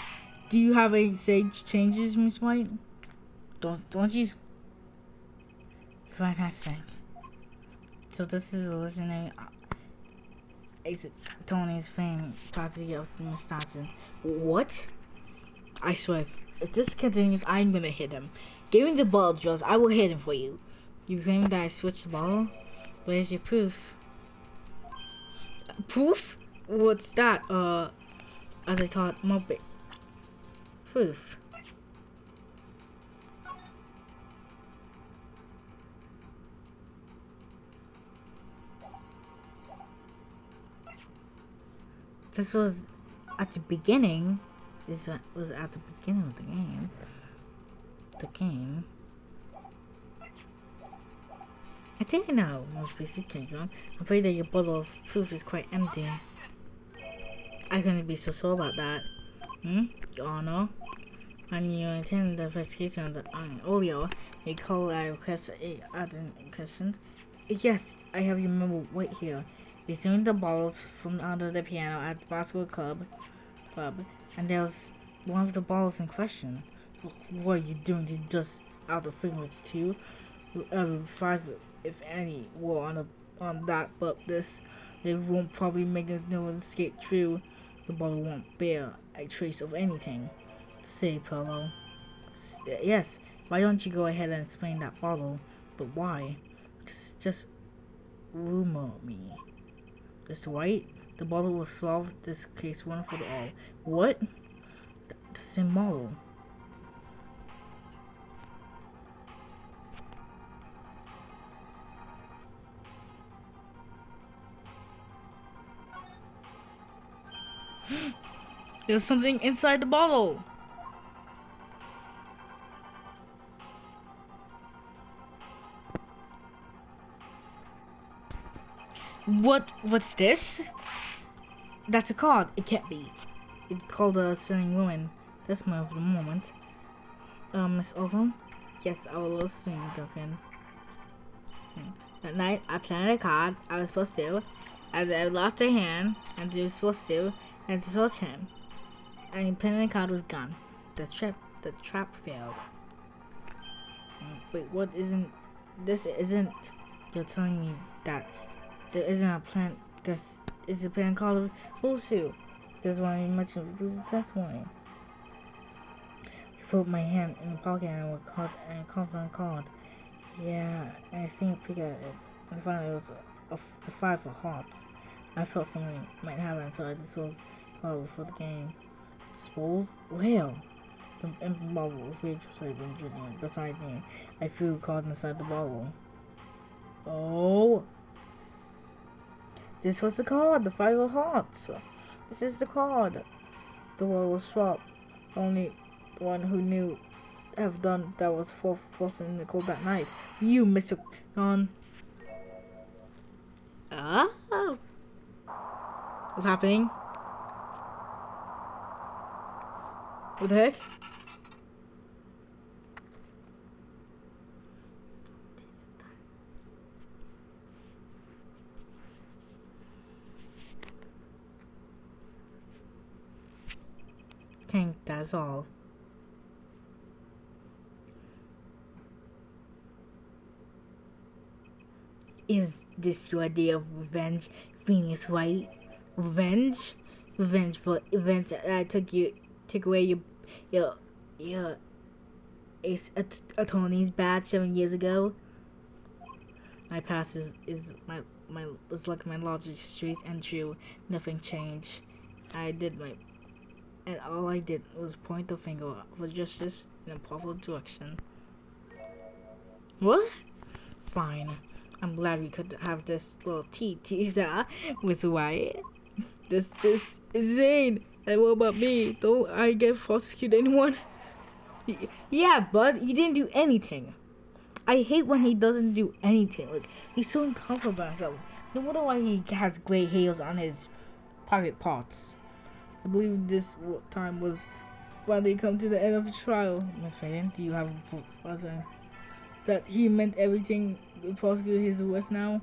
Do you have any sage changes, Miss White? Don't you? Fantastic. So this is a listening Tony's fame party of Mr. What? I swear, if this continues, I'm gonna hit him. Give me the ball, Jules. I will hit him for you. You claim that I switched the ball? Where's your proof? Proof? What's that? As I thought, Muppet. Proof. This was at the beginning. This was at the beginning of the game. I think I know most basic things on. I'm afraid that your bottle of proof is quite empty. I couldn't be so sure about that. Your Honor. And you attend the investigation of the Olio. You call I request a other question. Yes, I have your memo right here. They threw the bottles from under the piano at the basketball club, and there was one of the bottles in question. What are you doing? You just out of figures too? Five, if any, were on that, but this, they won't probably make no escape through. The bottle won't bear a trace of anything. Say, Polo. Yes. Why don't you go ahead and explain that bottle? But why? Just rumor me. Mr. White, the bottle will solve this case once for all. What? The same model. There's something inside the bottle. What's this? That's a card. It can't be. It's called a Stunning Woman. That's my of the moment. Miss Oldham? Yes, I will listen, girlfriend. That night, I planted a card. I was supposed to. I lost a hand, and I was supposed to, and to touch him. And the planted card was gone. The trap failed. Wait, what isn't... This isn't... You're telling me that there isn't a plant... This is a plant called Lucy. There's one you mentioned. It was a testimony. To put my hand in the pocket and would caught and confident card. Yeah, and I think I picked at it. And finally it was the 5 of hearts. I felt something might happen, so I just was called before the game. Suppose? Well, the empty bottle was drinking beside me. I threw the card inside the bottle. Oh! This was the card, the 5 of hearts. This is the card. The wall was swapped. Only one who knew have done that was forcing in the cold that night. You, Mr. Khan. Oh. What's happening? What the heck? I think that's all. Is this your idea of revenge, Venus White? Revenge? Revenge for events that I took away your Ace Attorney's badge 7 years ago? My past is like my logic straight and true. Nothing changed. And all I did was point the finger for justice in a powerful direction. What? Fine. I'm glad we could have this little tea with Wyatt. This is insane. And what about me? Don't I get prosecuted anyone? Yeah, bud, you didn't do anything. I hate when he doesn't do anything. Like, he's so uncomfortable about himself. No wonder why he has gray hairs on his private parts. I believe this time was finally come to the end of the trial. Miss Payton, do you have a that he meant everything to prosecute his worst now?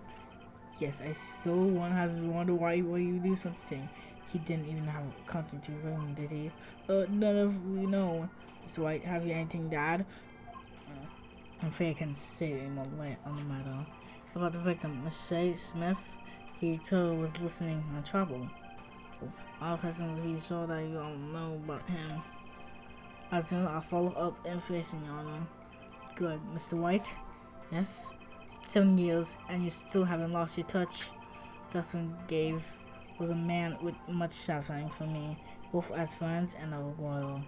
Yes, I still has wonder why you do such a thing. He didn't even have content to him, did he? None of we know. So I have you anything to add? I'm afraid I can say in on the matter. About the victim, Michelle Smith, he was listening on trouble. All persons we saw that you all know about him. As soon as I follow up information on him. Good, Mr. White. Yes? 7 years and you still haven't lost your touch. Dustin gave was a man with much suffering for me, both as friends and a loyal.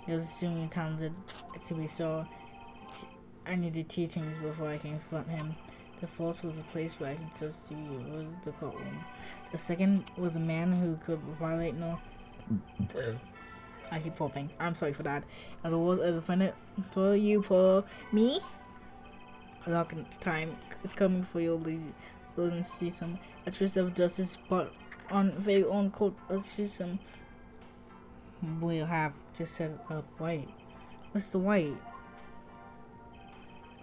He was extremely talented to be so. I needed 2 things before I can confront him. The first was a place where I could trust you, was the courtroom. The second was a man who could violate no. I keep popping. I'm sorry for that. And the was a defendant for you, for me. A lot of time is coming for your losing system. A twist of justice, but on very own court system. We'll have to set up White. Mr. White.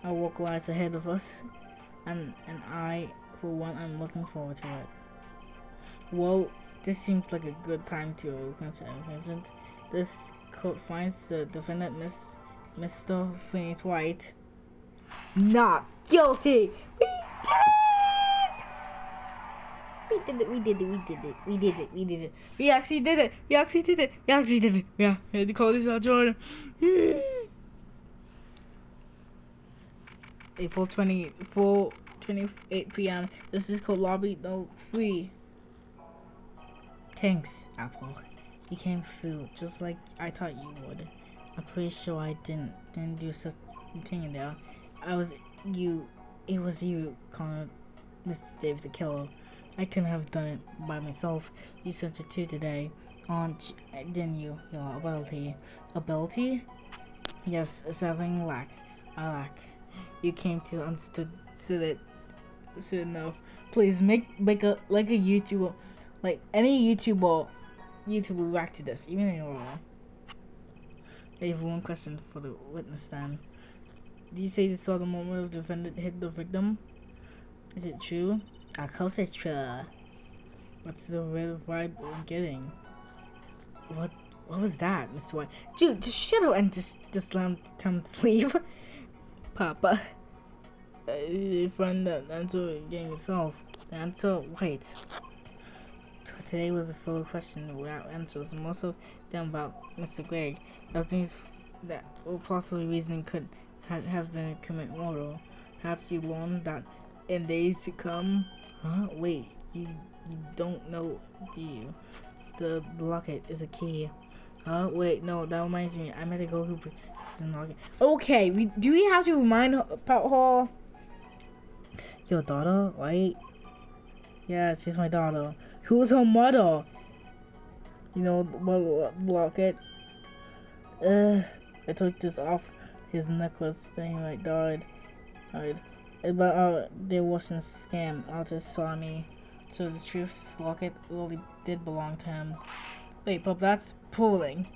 Our work lies ahead of us, and I, for one, am looking forward to it. Well, this seems like a good time to consider Vincent. This court finds the defendant, Mr. Phoenix White, not guilty. We did it. We did it. We did it. We did it. We did it. We actually did it. We actually did it. We actually did it. Yeah, we had to call this out, Jordan. April 24, 28 p.m. This is called Lobby No Free. Thanks, Apple. You came through just like I thought you would. I'm pretty sure I didn't do such a thing in there. It was you calling Mr. Dave the killer. I couldn't have done it by myself. You sent it to today. Didn't you? Your ability. Ability? Yes, it's having lack. I lack. You came to understood it soon enough. Please make a YouTuber, like any YouTuber react to this, even if you're wrong. I have one question for the witness stand. Did you say you saw the moment the defendant hit the victim? Is it true? Of course it's true. What's the real vibe I'm getting? What was that, Mr. White? Dude, just shut up and just tell him to leave. Papa. Find that answer again yourself. The answer, wait. Today was a full of questions without answers, most of them about Mr. Gregg. That means that or possibly reason could have been a commit murder. Perhaps you learned that in days to come. Huh? Wait, you don't know, do you? The locket is a key. Huh? Wait, no, that reminds me. I met a girl who locket. Okay, do we have to remind her about her? Your daughter, right? Yeah, she's my daughter. Who's her mother? You know, locket. I took this off his necklace, then he like died. But there wasn't a scam. Artist saw me. So the truth, this locket really did belong to him. Wait, but that's pulling.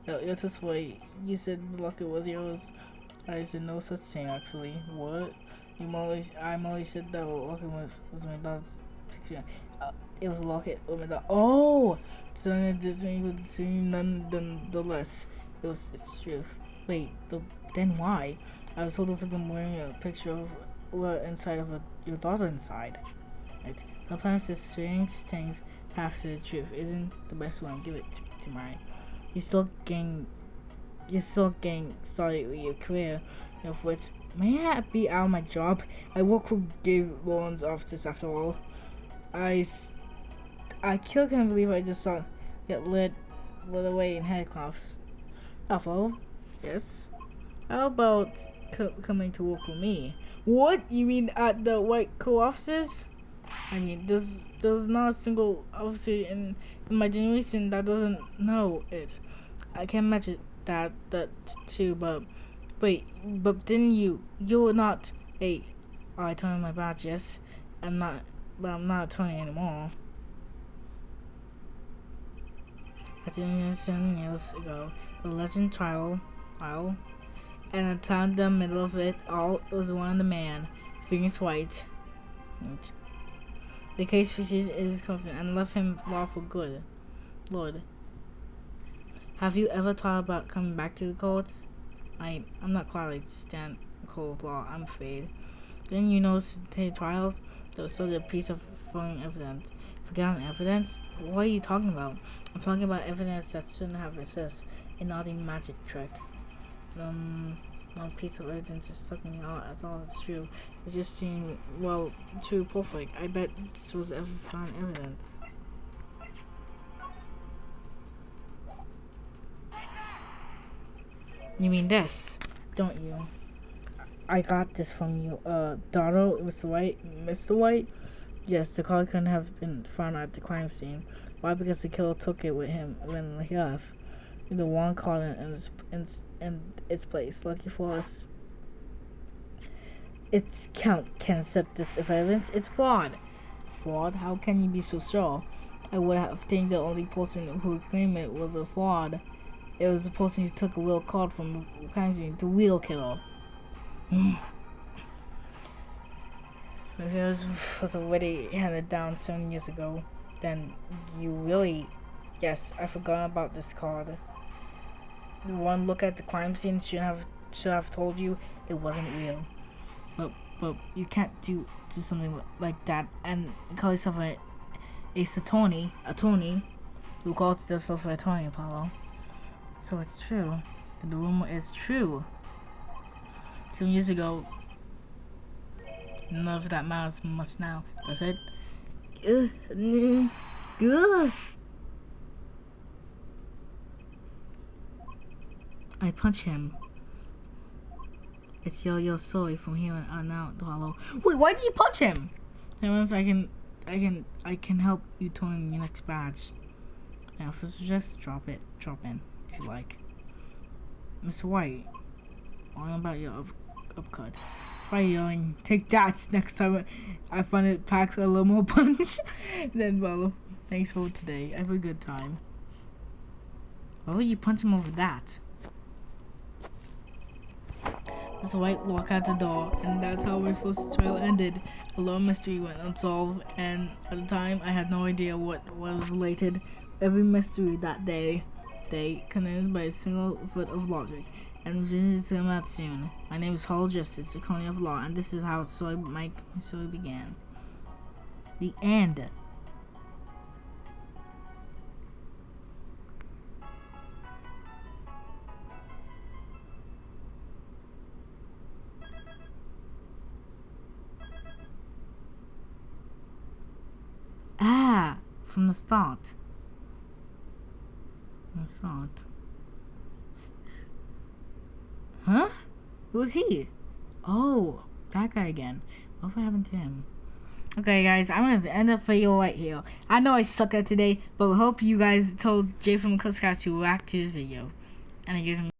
It's this way. You said the locket was yours. I said no such thing actually. What? I'm always said that the locket was my dad's picture. It was a locket with my dad. Oh! So it just would seem none the less. It's true. Wait, then why? I was told of them wearing a picture of inside of your daughter inside. Right? Sometimes the strange things have to the truth isn't the best one. Give it to mine. You're still getting started with your career, of which may I be out of my job. I work for Gave Loans offices after all. I still can't believe I just saw get led away in handcuffs. Alpha, yes. How about coming to work with me? What? You mean at the White Co offices? I mean, there's not a single officer in my generation that doesn't know it. I can imagine that too, but wait, but didn't you're not a I turned my badge, yes. I'm not attorney anymore. I didn't 7 years ago. The legend trial and in the middle of it all was one man, fingers white. The case proceeds is confident and left him law for good. Lord, have you ever thought about coming back to the courts? I'm not quite like stand cold law, I'm afraid. Then you know the trials, there was such a piece of foreign evidence. Forgotten evidence? What are you talking about? I'm talking about evidence that shouldn't have existed. A naughty magic trick. No piece of evidence is sucking out as all it's true. It just seemed, well, too perfect. I bet this was ever found evidence. You mean this, don't you? I got this from you, daughter, Mr. White. Mr. White? Yes, the car couldn't have been found at the crime scene. Why? Because the killer took it with him when he left. The one car in its place. Lucky for us, its count can accept this evidence. It's fraud. Fraud? How can you be so sure? I would have think the only person who claimed it was a fraud. It was the person who took a real card from the crime scene, the real killer. If it was already handed down 7 years ago, then you really... Yes, I forgot about this card. The one look at the crime scene should have told you it wasn't real. But you can't do something like that and call yourself a attorney who calls themselves an attorney, Apollo. So it's true. The rumor is true. 7 years ago, none of that matters much now, does it? I punch him. It's your story from here on out, Apollo. Wait, why did you punch him? Unless I can help you turn your next badge. Now, if it's just drop in if you like. Mr. White, what about your upcut? By yelling, take that next time I find it packs a little more punch. Then, well, thanks for today. Have a good time. Why would you punch him over that? Mr. White walked out the door, and that's how my first trial ended. A long mystery went unsolved, and at the time, I had no idea what was related. Every mystery that day connected by a single foot of logic, and was going to come out soon. My name is Paul Justice, a colony of law, and this is how my story began. The end. From the start. Huh? Who's he? Oh, that guy again. What happened to him? Okay, guys, I'm gonna end the video right here. I know I suck at today, but I hope you guys told Jay from Coast Guys to react to this video. And I give him